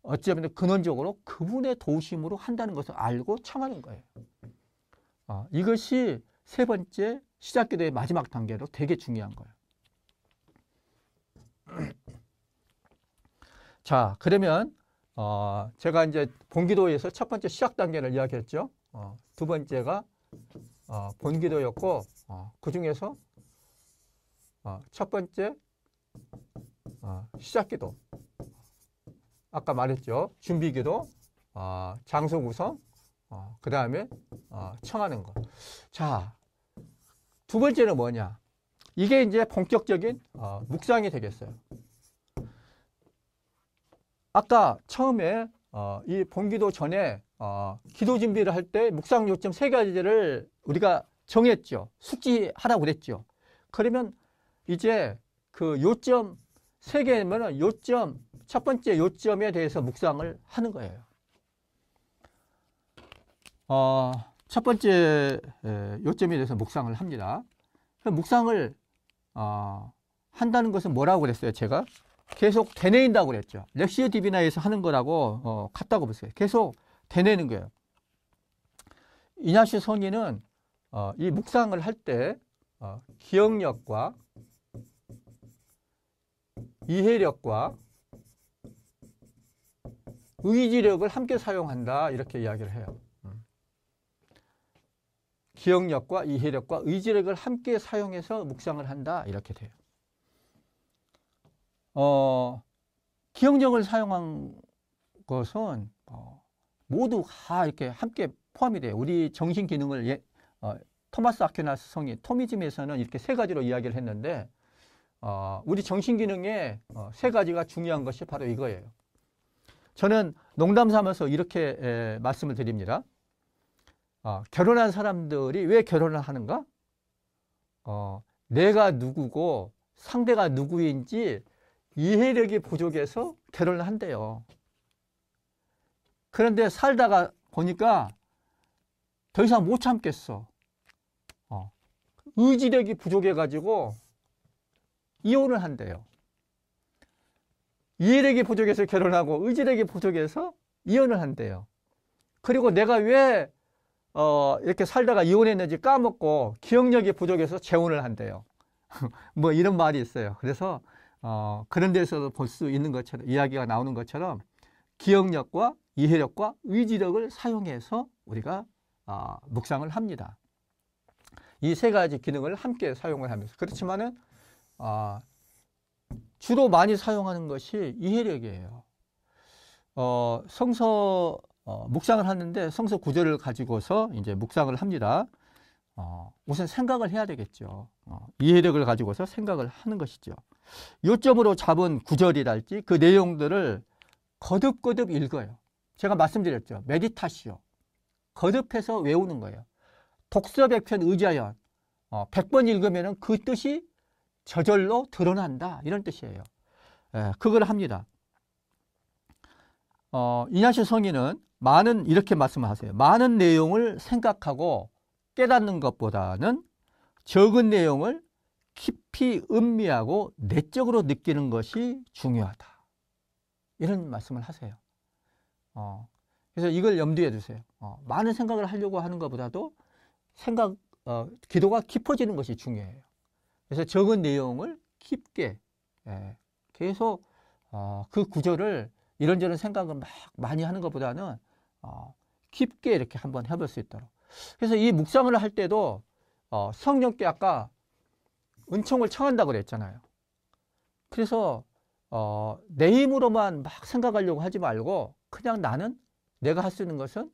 어쩌면 근원적으로 그분의 도우심으로 한다는 것을 알고 청하는 거예요. 이것이 세 번째 시작 기도의 마지막 단계로 되게 중요한 거예요. 자, 그러면 제가 이제 본기도에서 첫 번째 시작 단계를 이야기했죠. 두 번째가 본기도였고, 그 중에서 첫 번째 시작기도, 아까 말했죠. 준비기도, 장소 구성, 그 다음에 청하는 거. 자, 두 번째는 뭐냐? 이게 이제 본격적인 묵상이 되겠어요. 아까 처음에 이 본기도 전에 기도 준비를 할 때 묵상 요점 세 가지를 우리가 정했죠. 숙지하라고 그랬죠. 그러면 이제 그 요점 세 개면 요점, 첫 번째 요점에 대해서 묵상을 하는 거예요. 첫 번째 요점에 대해서 묵상을 합니다. 묵상을 한다는 것은 뭐라고 그랬어요? 제가 계속 되뇌인다고 그랬죠. 렉시오 디비나에서 하는 거라고 같다고 보세요. 계속 되뇌는 거예요. 이냐시오 성인은 이 묵상을 할 때 기억력과 이해력과 의지력을 함께 사용한다, 이렇게 이야기를 해요. 기억력과 이해력과 의지력을 함께 사용해서 묵상을 한다, 이렇게 돼요. 기억력을 사용한 것은 모두 다 이렇게 함께 포함이 돼요. 우리 정신 기능을 토마스 아퀴나스 성인 토미즘에서는 이렇게 세 가지로 이야기를 했는데, 우리 정신 기능에 세 가지가 중요한 것이 바로 이거예요. 저는 농담 삼아서 이렇게 말씀을 드립니다. 결혼한 사람들이 왜 결혼을 하는가? 내가 누구고 상대가 누구인지 이해력이 부족해서 결혼을 한대요. 그런데 살다가 보니까 더 이상 못 참겠어. 의지력이 부족해가지고 이혼을 한대요. 이해력이 부족해서 결혼하고 의지력이 부족해서 이혼을 한대요. 그리고 내가 왜 이렇게 살다가 이혼했는지 까먹고 기억력이 부족해서 재혼을 한대요. 뭐 이런 말이 있어요. 그래서 그런 데서도 볼 수 있는 것처럼, 이야기가 나오는 것처럼 기억력과 이해력과 의지력을 사용해서 우리가 묵상을 합니다. 이 세 가지 기능을 함께 사용을 하면서. 그렇지만은 주로 많이 사용하는 것이 이해력이에요. 성서 묵상을 하는데 성서 구절을 가지고서 이제 묵상을 합니다. 우선 생각을 해야 되겠죠. 이해력을 가지고서 생각을 하는 것이죠. 요점으로 잡은 구절이랄지 그 내용들을 거듭거듭 읽어요. 제가 말씀드렸죠. 메디타시오. 거듭해서 외우는 거예요. 독서백편 의자연. 100번 읽으면 그 뜻이 저절로 드러난다, 이런 뜻이에요. 그걸 합니다. 이냐시오 성인은 이렇게 말씀하세요. 많은 내용을 생각하고 깨닫는 것보다는 적은 내용을 깊이 음미하고 내적으로 느끼는 것이 중요하다, 이런 말씀을 하세요. 그래서 이걸 염두에 두세요. 많은 생각을 하려고 하는 것보다도 기도가 깊어지는 것이 중요해요. 그래서 적은 내용을 깊게 계속 그 구절을 이런저런 생각을 막 많이 하는 것보다는 깊게 이렇게 한번 해볼 수 있도록. 그래서 이 묵상을 할 때도 성령께 아까 은총을 청한다고 그랬잖아요. 그래서 내 힘으로만 막 생각하려고 하지 말고 그냥 나는 내가 할 수 있는 것은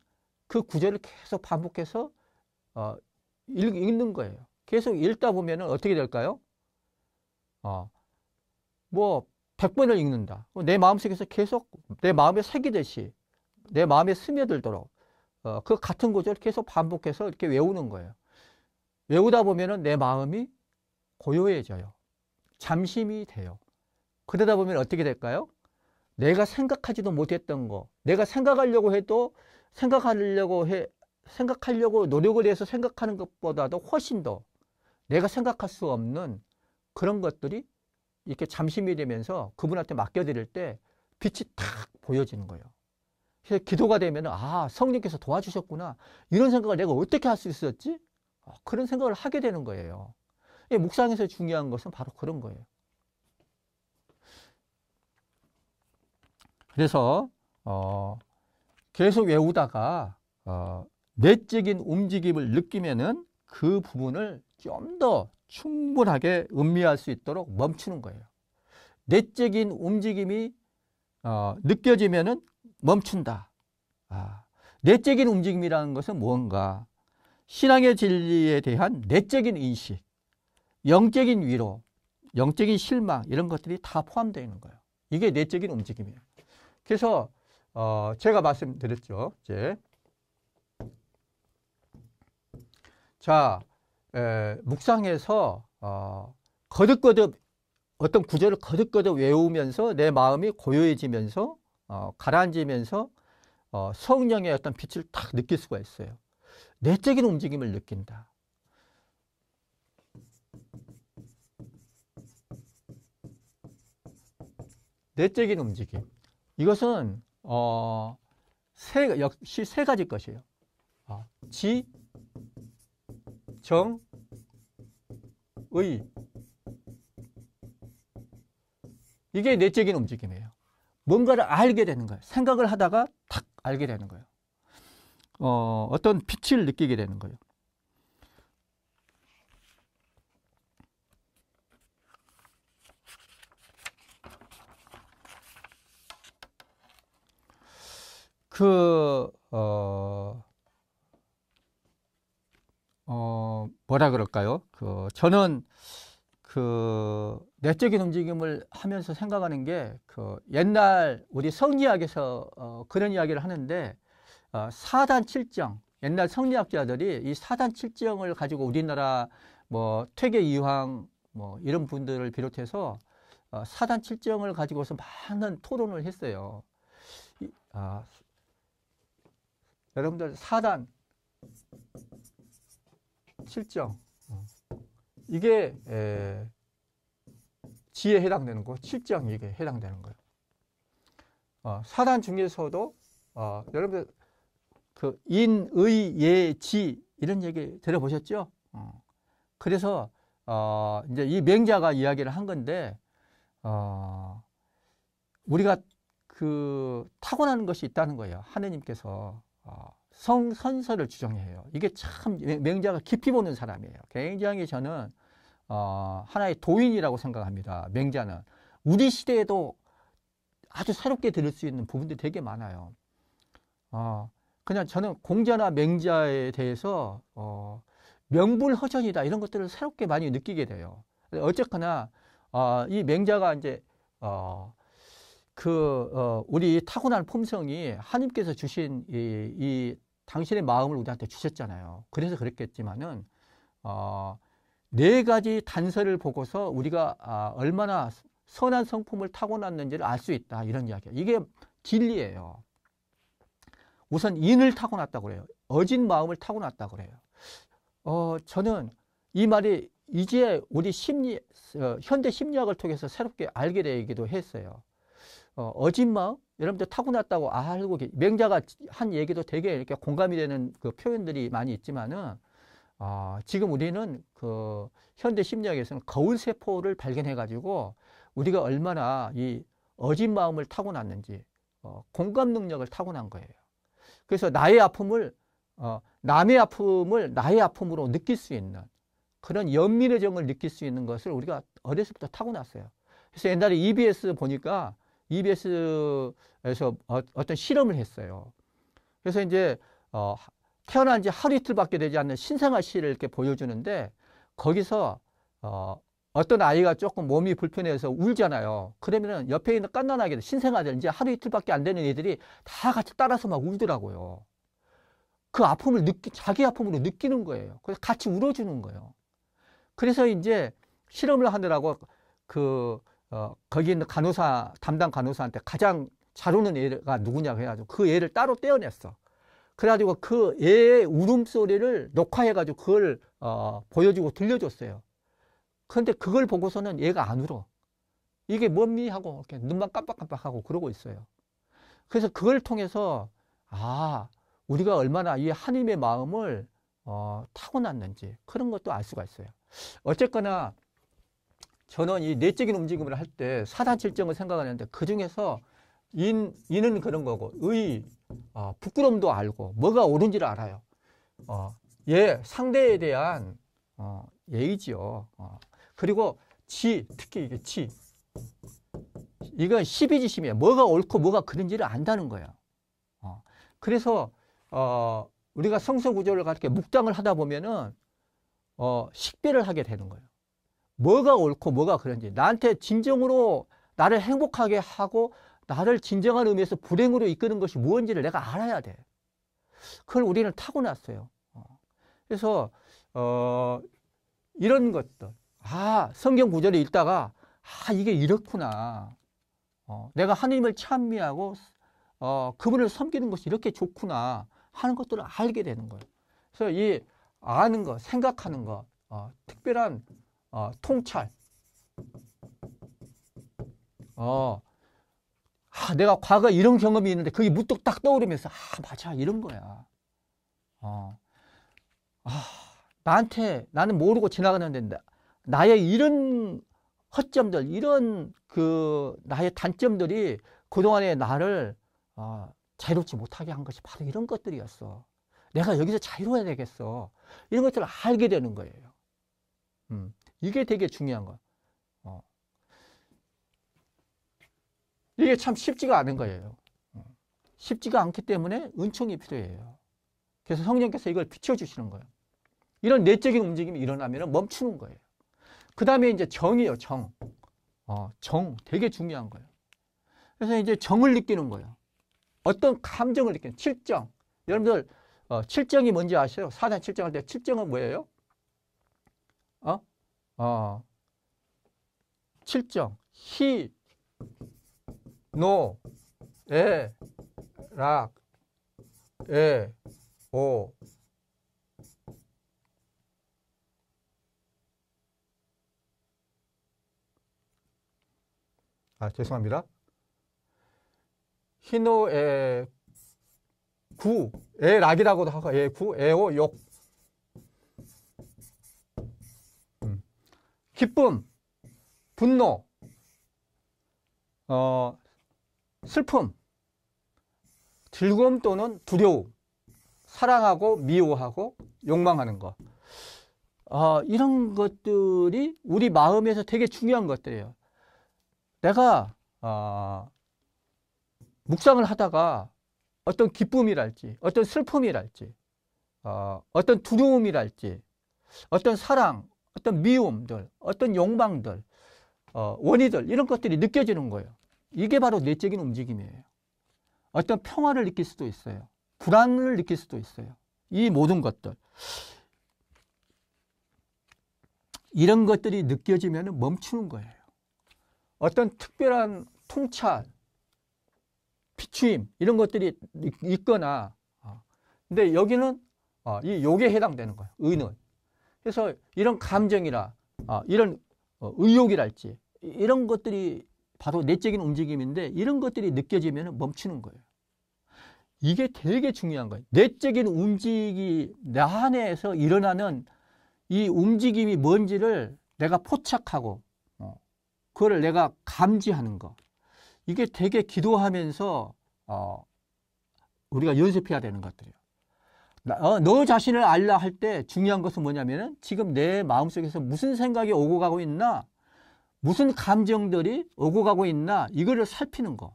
그 구절을 계속 반복해서 읽는 거예요. 계속 읽다 보면 어떻게 될까요? 뭐 100번을 읽는다. 내 마음속에서 계속 내 마음에 새기듯이 내 마음에 스며들도록 그 같은 구절을 계속 반복해서 이렇게 외우는 거예요. 외우다 보면 내 마음이 고요해져요. 잠심이 돼요. 그러다 보면 어떻게 될까요? 내가 생각하지도 못했던 거, 내가 생각하려고 해도 생각하려고 노력을 해서 생각하는 것보다도 훨씬 더 내가 생각할 수 없는 그런 것들이 이렇게 잠심이 되면서 그분한테 맡겨드릴 때 빛이 탁 보여지는 거예요. 그래서 기도가 되면 성령께서 도와주셨구나, 이런 생각을 내가 어떻게 할 수 있었지? 그런 생각을 하게 되는 거예요. 묵상에서 중요한 것은 바로 그런 거예요. 그래서 계속 외우다가 내적인 움직임을 느끼면은 그 부분을 좀 더 충분하게 음미할 수 있도록 멈추는 거예요. 내적인 움직임이 느껴지면은 멈춘다. 내적인 움직임이라는 것은 무언가 신앙의 진리에 대한 내적인 인식, 영적인 위로, 영적인 실망 이런 것들이 다 포함되어 있는 거예요. 이게 내적인 움직임이에요. 그래서 제가 말씀드렸죠. 이제 자, 묵상해서 거듭거듭 어떤 구절을 거듭거듭 외우면서 내 마음이 고요해지면서 가라앉으면서 성령의 어떤 빛을 딱 느낄 수가 있어요. 내적인 움직임을 느낀다. 내적인 움직임. 이것은 역시 세 가지 것이에요. 지, 정, 의. 이게 내적인 움직임이에요. 뭔가를 알게 되는 거예요. 생각을 하다가 탁 알게 되는 거예요. 어떤 빛을 느끼게 되는 거예요. 뭐라 그럴까요? 저는 내적인 움직임을 하면서 생각하는 게 옛날 우리 성리학에서 그런 이야기를 하는데 사단 칠정, 옛날 성리학자들이 이 사단 칠정을 가지고 우리나라 뭐 퇴계 이황 뭐 이런 분들을 비롯해서 사단 칠정을 가지고서 많은 토론을 했어요. 여러분들 사단 칠정 이게 지에 해당되는 거, 칠정 이게 해당되는 거예요. 사단 중에서도 여러분들 인, 의, 예, 지 이런 얘기 들어보셨죠? 그래서 이제 이 맹자가 이야기를 한 건데 우리가 타고나는 것이 있다는 거예요. 하느님께서 성선설을 주장해요. 이게 참 맹자가 깊이 보는 사람이에요. 굉장히 저는 하나의 도인이라고 생각합니다. 맹자는 우리 시대에도 아주 새롭게 들을 수 있는 부분들이 되게 많아요. 그냥 저는 공자나 맹자에 대해서 명불허전이다 이런 것들을 새롭게 많이 느끼게 돼요. 어쨌거나 이 맹자가 이제 우리 타고난 품성이 하나님께서 주신 이 당신의 마음을 우리한테 주셨잖아요. 그래서 그랬겠지만은 네 가지 단서를 보고서 우리가 얼마나 선한 성품을 타고났는지를 알 수 있다 이런 이야기예요. 이게 진리예요. 우선 인을 타고났다고 그래요. 어진 마음을 타고났다고 그래요. 저는 이 말이 이제 우리 현대 심리학을 통해서 새롭게 알게 되기도 했어요. 어진 마음? 여러분들 타고났다고 알고 맹자가 한 얘기도 되게 이렇게 공감이 되는 표현들이 많이 있지만은 지금 우리는 현대 심리학에서는 거울 세포를 발견해 가지고 우리가 얼마나 이 어진 마음을 타고났는지 공감 능력을 타고난 거예요. 그래서 나의 아픔을 남의 아픔을 나의 아픔으로 느낄 수 있는 그런 연민의 정을 느낄 수 있는 것을 우리가 어렸을 때부터 타고났어요. 그래서 옛날에 EBS 보니까 EBS에서 어떤 실험을 했어요. 그래서 이제 태어난 지 하루 이틀밖에 되지 않는 신생아 씨를 이렇게 보여주는데 거기서 어떤 아이가 조금 몸이 불편해서 울잖아요. 그러면은 옆에 있는 갓난아기들, 신생아들, 이제 하루 이틀밖에 안 되는 애들이 다 같이 따라서 막 울더라고요. 그 아픔을 자기 아픔으로 느끼는 거예요. 그래서 같이 울어주는 거예요. 그래서 이제 실험을 하느라고 거기 있는 간호사, 담당 간호사한테 가장 잘 우는 애가 누구냐고 해가지고 그 애를 따로 떼어냈어. 그래가지고 그 애의 울음소리를 녹화해가지고 그걸 보여주고 들려줬어요. 그런데 그걸 보고서는 얘가 안 울어. 이게 뭔미 하고 이렇게 눈만 깜빡깜빡하고 그러고 있어요. 그래서 그걸 통해서 우리가 얼마나 이 하나님의 마음을 타고났는지 그런 것도 알 수가 있어요. 어쨌거나 저는 이 내적인 움직임을 할 때 사단칠정을 생각하는데 그 중에서 인은 그런 거고, 부끄럼도 알고, 뭐가 옳은지를 알아요. 상대에 대한 예의지요. 그리고 특히 이게 이건 십이지심이에요. 뭐가 옳고 뭐가 그른지를 안다는 거예요. 그래서 우리가 성서구조를 그렇게 묵상을 하다 보면은 식별을 하게 되는 거예요. 뭐가 옳고 뭐가 그런지, 나한테 진정으로 나를 행복하게 하고 나를 진정한 의미에서 불행으로 이끄는 것이 무엇인지를 내가 알아야 돼. 그걸 우리는 타고났어요. 그래서 이런 것들, 성경 구절을 읽다가 이게 이렇구나. 내가 하나님을 찬미하고 그분을 섬기는 것이 이렇게 좋구나 하는 것들을 알게 되는 거예요. 그래서 이 아는 것, 생각하는 것, 특별한 통찰. 내가 과거에 이런 경험이 있는데 그게 문득 딱 떠오르면서 맞아, 이런 거야. 나는 모르고 지나가는데 나의 이런 허점들, 이런 나의 단점들이 그동안에 나를 자유롭지 못하게 한 것이 바로 이런 것들이었어. 내가 여기서 자유로워야 되겠어. 이런 것들을 알게 되는 거예요. 이게 되게 중요한 거야. 이게 참 쉽지가 않은 거예요. 쉽지가 않기 때문에 은총이 필요해요. 그래서 성령께서 이걸 비춰주시는 거예요. 이런 내적인 움직임이 일어나면 멈추는 거예요. 그 다음에 이제 정이에요, 정. 정 되게 중요한 거예요. 그래서 이제 정을 느끼는 거예요. 어떤 감정을 느끼는 칠정. 여러분들 칠정이 뭔지 아세요? 사단 칠정할 때 칠정은 뭐예요? 칠정. 희, 노, 에, 락, 에, 오. 죄송합니다. 희노애 구, 애락이라고도 하고, 애구, 애오, 욕. 기쁨, 분노, 슬픔, 즐거움 또는 두려움, 사랑하고 미워하고 욕망하는 것. 이런 것들이 우리 마음에서 되게 중요한 것들이에요. 내가 묵상을 하다가 어떤 기쁨이랄지, 어떤 슬픔이랄지, 어떤 두려움이랄지, 어떤 사랑, 어떤 미움들, 어떤 욕망들, 원의들, 이런 것들이 느껴지는 거예요. 이게 바로 내적인 움직임이에요. 어떤 평화를 느낄 수도 있어요. 불안을 느낄 수도 있어요. 이 모든 것들. 이런 것들이 느껴지면 멈추는 거예요. 어떤 특별한 통찰, 비추임, 이런 것들이 있거나, 근데 여기는 이 욕에 해당되는 거예요. 의는. 그래서 이런 감정이라, 이런 의욕이랄지, 이런 것들이 바로 내적인 움직임인데, 이런 것들이 느껴지면 멈추는 거예요. 이게 되게 중요한 거예요. 내적인 움직임이 내 안에서 일어나는 이 움직임이 뭔지를 내가 포착하고, 그거를 내가 감지하는 거. 이게 되게 기도하면서 우리가 연습해야 되는 것들이에요. 너 자신을 알라 할 때 중요한 것은 뭐냐면은 지금 내 마음속에서 무슨 생각이 오고 가고 있나, 무슨 감정들이 오고 가고 있나, 이거를 살피는 거.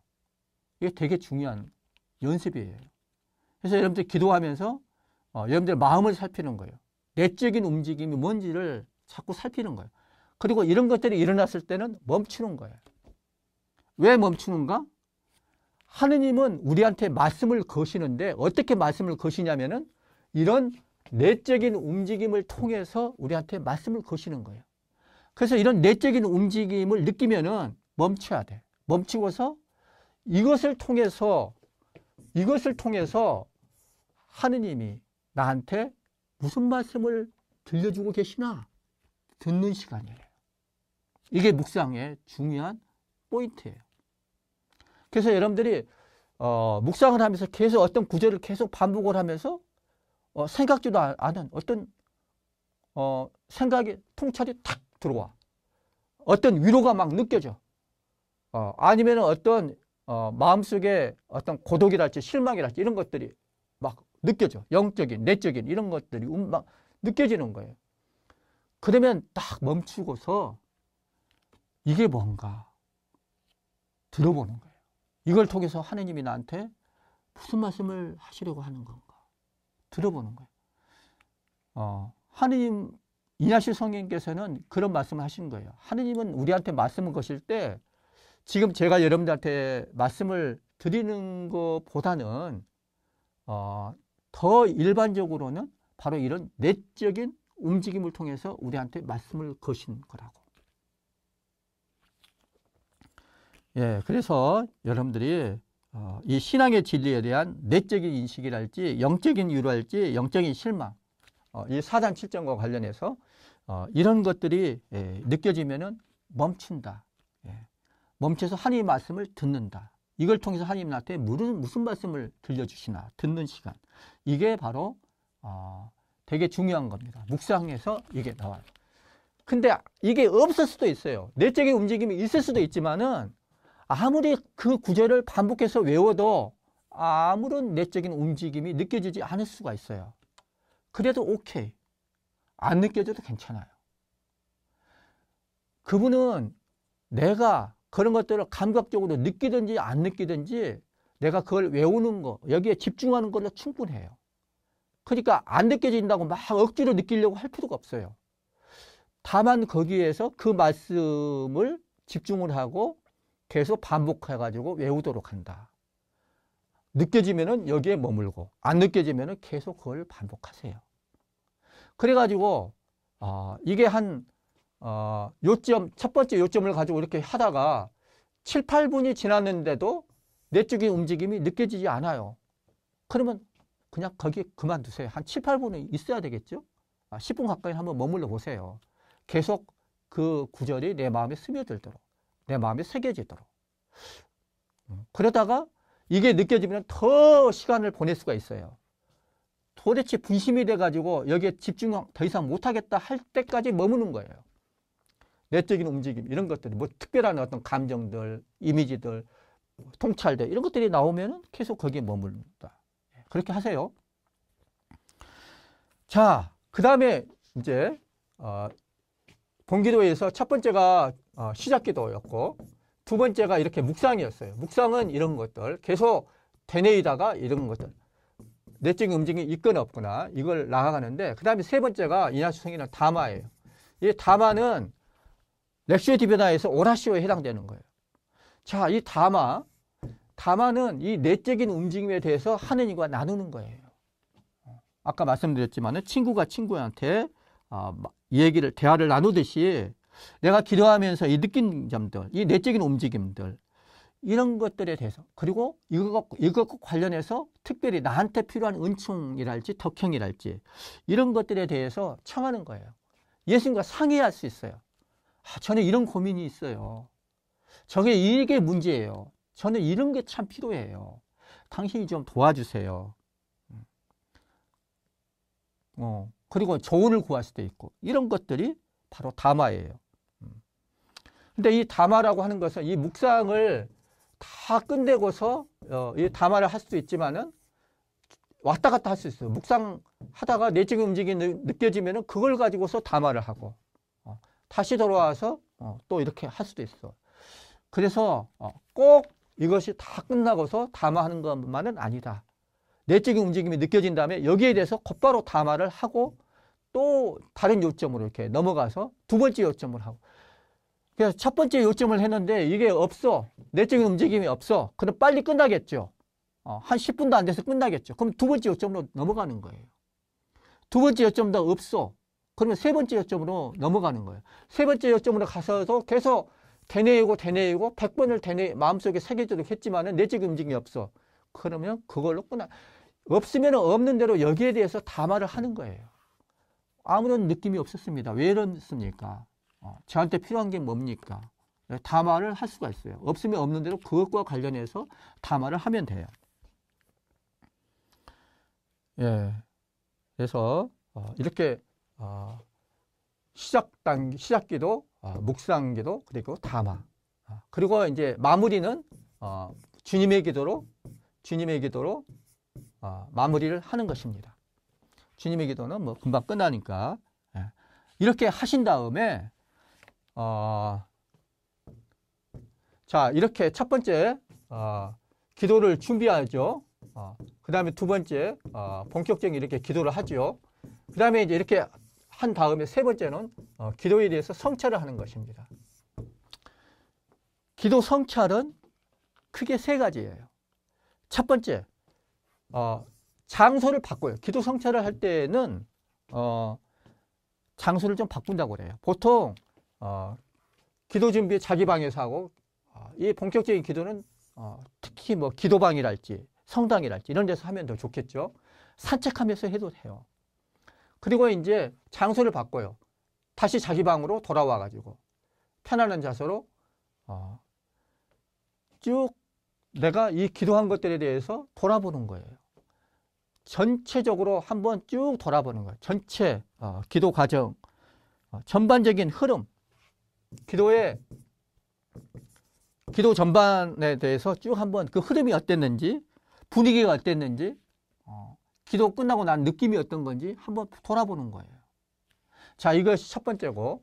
이게 되게 중요한 연습이에요. 그래서 여러분들 기도하면서 여러분들 마음을 살피는 거예요. 내적인 움직임이 뭔지를 자꾸 살피는 거예요. 그리고 이런 것들이 일어났을 때는 멈추는 거예요. 왜 멈추는가? 하느님은 우리한테 말씀을 거시는데 어떻게 말씀을 거시냐면은 이런 내적인 움직임을 통해서 우리한테 말씀을 거시는 거예요. 그래서 이런 내적인 움직임을 느끼면은 멈춰야 돼. 멈추고서 이것을 통해서 하느님이 나한테 무슨 말씀을 들려주고 계시나 듣는 시간이에요. 이게 묵상의 중요한 포인트예요. 그래서 여러분들이 묵상을 하면서 계속 어떤 구절을 계속 반복을 하면서 생각지도 않은 어떤 생각이 통찰이 탁 들어와. 어떤 위로가 막 느껴져. 아니면 어떤 마음속에 어떤 고독이랄지 실망이랄지 이런 것들이 막 느껴져. 영적인, 내적인 이런 것들이 막 느껴지는 거예요. 그러면 딱 멈추고서 이게 뭔가 들어보는 거예요. 이걸 통해서 하느님이 나한테 무슨 말씀을 하시려고 하는 건가 들어보는 거예요. 하느님 이냐시 성령님께서는 그런 말씀을 하신 거예요. 하느님은 우리한테 말씀을 거실 때 지금 제가 여러분들한테 말씀을 드리는 것보다는 더 일반적으로는 바로 이런 내적인 움직임을 통해서 우리한테 말씀을 거신 거라고. 예, 그래서 여러분들이 이 신앙의 진리에 대한 내적인 인식이랄지 영적인 이유랄지 영적인 실망, 이 사단 7점과 관련해서 이런 것들이 느껴지면은 멈춘다. 멈춰서 하나님의 말씀을 듣는다. 이걸 통해서 하나님 나한테 무슨 말씀을 들려주시나 듣는 시간. 이게 바로 되게 중요한 겁니다. 묵상에서 이게 나와요. 근데 이게 없을 수도 있어요. 내적인 움직임이 있을 수도 있지만은 아무리 그 구절을 반복해서 외워도 아무런 내적인 움직임이 느껴지지 않을 수가 있어요. 그래도 오케이. 안 느껴져도 괜찮아요. 그분은 내가 그런 것들을 감각적으로 느끼든지 안 느끼든지 내가 그걸 외우는 거, 여기에 집중하는 걸로 충분해요. 그러니까 안 느껴진다고 막 억지로 느끼려고 할 필요가 없어요. 다만 거기에서 그 말씀을 집중을 하고 계속 반복해가지고 외우도록 한다. 느껴지면은 여기에 머물고 안 느껴지면은 계속 그걸 반복하세요. 그래가지고 이게 한 요점, 첫 번째 요점을 가지고 이렇게 하다가 7, 8분이 지났는데도 내적인 움직임이 느껴지지 않아요. 그러면 그냥 거기에 그만두세요. 한 7, 8분은 있어야 되겠죠? 10분 가까이 한번 머물러 보세요. 계속 그 구절이 내 마음에 스며들도록, 내 마음에 새겨지도록. 그러다가 이게 느껴지면 더 시간을 보낼 수가 있어요. 도대체 분심이 돼가지고 여기에 집중 더 이상 못하겠다 할 때까지 머무는 거예요. 내적인 움직임 이런 것들이 뭐 특별한 어떤 감정들, 이미지들, 통찰들 이런 것들이 나오면 계속 거기에 머무른다. 그렇게 하세요. 자, 그 다음에 이제 본기도에서 첫 번째가 시작기도였고 두 번째가 이렇게 묵상이었어요. 묵상은 이런 것들 계속 되뇌이다가 이런 것들 내적인 움직임이 있거나 없거나 이걸 나아가는데 그 다음에 세 번째가 이냐시 성령의 담화예요. 이 담화는 렉시오 디비나에서 오라시오에 해당되는 거예요. 자, 이 담화는 이 내적인 움직임에 대해서 하느님과 나누는 거예요. 아까 말씀드렸지만 친구가 친구한테 대화를 나누듯이 내가 기도하면서 이 느낀 점들, 이 내적인 움직임들 이런 것들에 대해서 그리고 이것과 관련해서 특별히 나한테 필요한 은총이랄지 덕형이랄지 이런 것들에 대해서 청하는 거예요. 예수님과 상의할 수 있어요. 저는 이런 고민이 있어요. 이게 문제예요. 저는 이런 게 참 필요해요. 당신이 좀 도와주세요. 그리고 조언을 구할 수도 있고 이런 것들이 바로 담화예요. 근데 이 담화라고 하는 것은 이 묵상을 다 끝내고서 이 담화를 할 수도 있지만은 왔다 갔다 할 수 있어요. 묵상하다가 내적인 움직임이 느껴지면은 그걸 가지고서 담화를 하고 다시 돌아와서 또 이렇게 할 수도 있어. 그래서 꼭 이것이 다 끝나고서 담화하는 것만은 아니다. 내적인 움직임이 느껴진 다음에 여기에 대해서 곧바로 담화를 하고 또 다른 요점으로 이렇게 넘어가서 두 번째 요점을 하고 그래서 첫 번째 요점을 했는데 이게 없어. 내적인 움직임이 없어. 그럼 빨리 끝나겠죠. 한 10분도 안 돼서 끝나겠죠. 그럼 두 번째 요점으로 넘어가는 거예요. 두 번째 요점도 없어. 그러면 세 번째 요점으로 넘어가는 거예요. 세 번째 요점으로 가서도 계속 되뇌이고 100번을 마음속에 새겨지도록 했지만은 내적인 움직임이 없어. 그러면 그걸로 없으면 없는 대로 여기에 대해서 담화를 하는 거예요. 아무런 느낌이 없었습니다. 왜 이렇습니까? 저한테 필요한 게 뭡니까? 담화를 할 수가 있어요. 없으면 없는 대로 그것과 관련해서 담화를 하면 돼요. 예. 그래서 이렇게 시작기도, 묵상기도, 그리고 담화. 그리고 이제 마무리는 주님의 기도로 마무리를 하는 것입니다. 주님의 기도는 뭐 금방 끝나니까. 이렇게 하신 다음에 자, 이렇게 첫 번째 기도를 준비하죠. 그 다음에 두 번째 본격적인 이렇게 기도를 하죠. 그 다음에 이제 이렇게 한 다음에 세 번째는 기도에 대해서 성찰을 하는 것입니다. 기도 성찰은 크게 세 가지예요. 첫 번째, 장소를 바꿔요. 기도 성찰을 할 때는 장소를 좀 바꾼다고 그래요. 보통 기도 준비 자기 방에서 하고 이 본격적인 기도는 특히 뭐 기도방이랄지 성당이랄지 이런 데서 하면 더 좋겠죠. 산책하면서 해도 돼요. 그리고 이제 장소를 바꿔요. 다시 자기 방으로 돌아와 가지고 편안한 자세로 쭉 내가 이 기도한 것들에 대해서 돌아보는 거예요. 전체적으로 한번 쭉 돌아보는 거예요. 전체 기도 과정, 전반적인 흐름, 기도 전반에 대해서 쭉 한번 그 흐름이 어땠는지, 분위기가 어땠는지, 기도 끝나고 난 느낌이 어떤 건지 한번 돌아보는 거예요. 자, 이것이 첫 번째고,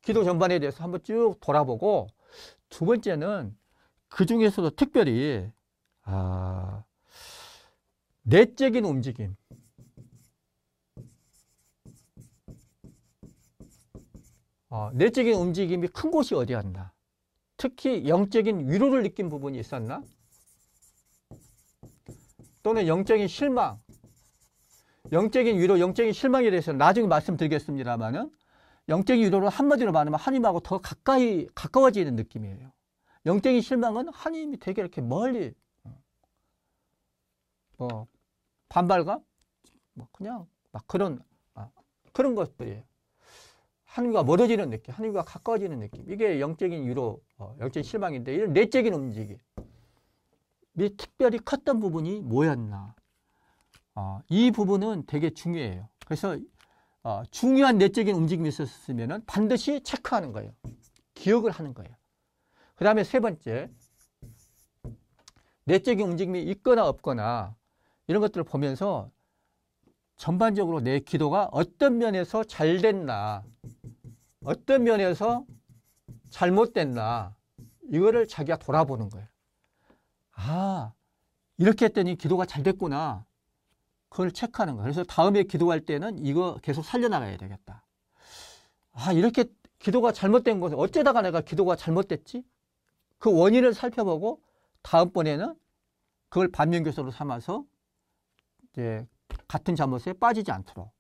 기도 전반에 대해서 한번 쭉 돌아보고, 두 번째는 그 중에서도 특별히 내적인 움직임, 내적인 움직임이 큰 곳이 어디였나, 특히 영적인 위로를 느낀 부분이 있었나, 또는 영적인 실망, 영적인 위로, 영적인 실망에 대해서는 나중에 말씀드리겠습니다만은 영적인 위로를 한마디로 말하면 하나님하고 더 가까워지는 느낌이에요. 영적인 실망은 하나님이 되게 이렇게 멀리 반발감, 그냥 막 그런 것들이에요. 하나님과 멀어지는 느낌, 하나님과 가까워지는 느낌. 이게 영적인 위로, 영적인 실망인데, 이런 내적인 움직임. 특별히 컸던 부분이 뭐였나. 이 부분은 되게 중요해요. 그래서 중요한 내적인 움직임이 있었으면 반드시 체크하는 거예요. 기억을 하는 거예요. 그 다음에 세 번째, 내적인 움직임이 있거나 없거나 이런 것들을 보면서 전반적으로 내 기도가 어떤 면에서 잘 됐나, 어떤 면에서 잘못됐나, 이거를 자기가 돌아보는 거예요. 이렇게 했더니 기도가 잘 됐구나. 그걸 체크하는 거예요. 그래서 다음에 기도할 때는 이거 계속 살려나가야 되겠다. 이렇게 기도가 잘못된 것은 어쩌다가 내가 기도가 잘못됐지? 그 원인을 살펴보고 다음번에는 그걸 반면교사로 삼아서 이제 같은 잘못에 빠지지 않도록.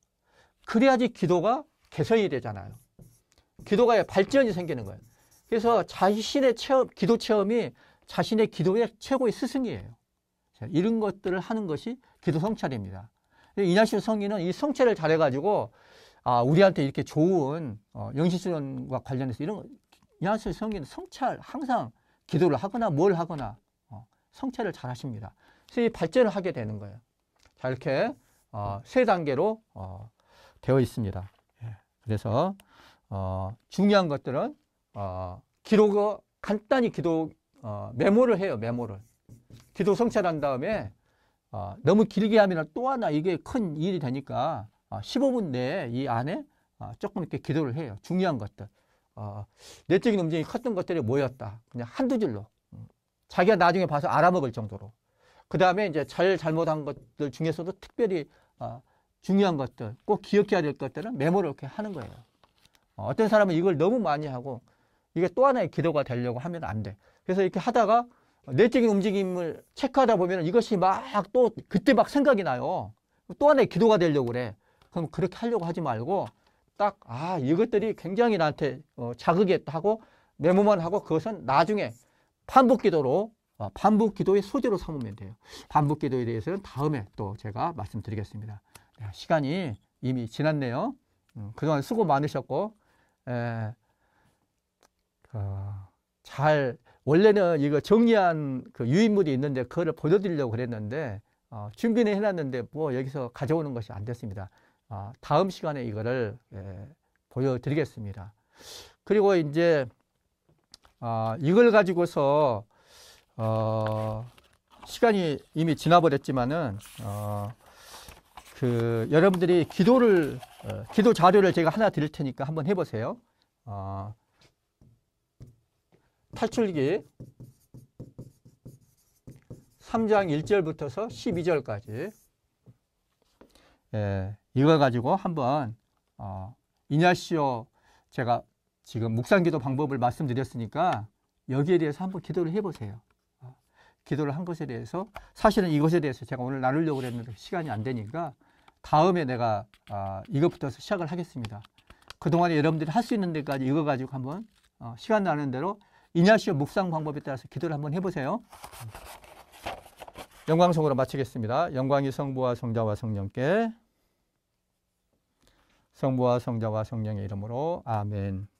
그래야지 기도가 개선이 되잖아요. 기도가 발전이 생기는 거예요. 그래서 자신의 기도 체험이 자신의 기도의 최고의 스승이에요. 이런 것들을 하는 것이 기도 성찰입니다. 이냐시오 성인은 이 성찰을 잘해가지고 우리한테 이렇게 좋은 영신수련과 관련해서 이냐시오 성인은 성찰 항상 기도를 하거나 뭘 하거나 성찰을 잘 하십니다. 그래서 이 발전을 하게 되는 거예요. 자, 이렇게 세 단계로 되어 있습니다. 그래서 중요한 것들은 기록을 간단히 메모를 해요. 메모를. 기도 성찰한 다음에 너무 길게 하면 또 하나 이게 큰 일이 되니까 15분 내에 이 안에 조금 이렇게 기도를 해요. 중요한 것들. 내적인 움직임이 컸던 것들이 뭐였다. 그냥 한두 줄로. 자기가 나중에 봐서 알아먹을 정도로. 그 다음에 이제 잘못한 것들 중에서도 특별히 중요한 것들, 꼭 기억해야 될 것들은 메모를 이렇게 하는 거예요. 어떤 사람은 이걸 너무 많이 하고 이게 또 하나의 기도가 되려고 하면 안 돼. 그래서 이렇게 하다가 내적인 움직임을 체크하다 보면 이것이 그때 막 생각이 나요. 또 하나의 기도가 되려고 그래. 그럼 그렇게 하려고 하지 말고 딱, 이것들이 굉장히 나한테 자극이 하고 메모만 하고 그것은 나중에 반복 기도의 소재로 삼으면 돼요. 반복 기도에 대해서는 다음에 또 제가 말씀드리겠습니다. 시간이 이미 지났네요. 그동안 수고 많으셨고, 원래는 이거 정리한 그 유인물이 있는데 그거를 보여드리려고 그랬는데 준비는 해놨는데 여기서 가져오는 것이 안 됐습니다. 다음 시간에 이거를 보여드리겠습니다. 그리고 이제 이걸 가지고서 시간이 이미 지나버렸지만은 여러분들이 기도 자료를 제가 하나 드릴 테니까 한번 해보세요. 탈출기 3장 1절부터서 12절까지 이걸 가지고 한번 이냐시오 제가 지금 묵상기도 방법을 말씀드렸으니까 여기에 대해서 한번 기도를 해보세요. 기도를 한 것에 대해서 사실은 이것에 대해서 제가 오늘 나누려고 그랬는데 시간이 안 되니까 다음에 내가 이것부터 시작을 하겠습니다. 그동안에 여러분들이 할 수 있는 데까지 이거 가지고 한번 시간 나는 대로 이냐시오 묵상 방법에 따라서 기도를 한번 해보세요. 영광송으로 마치겠습니다. 영광이 성부와 성자와 성령께 성부와 성자와 성령의 이름으로 아멘.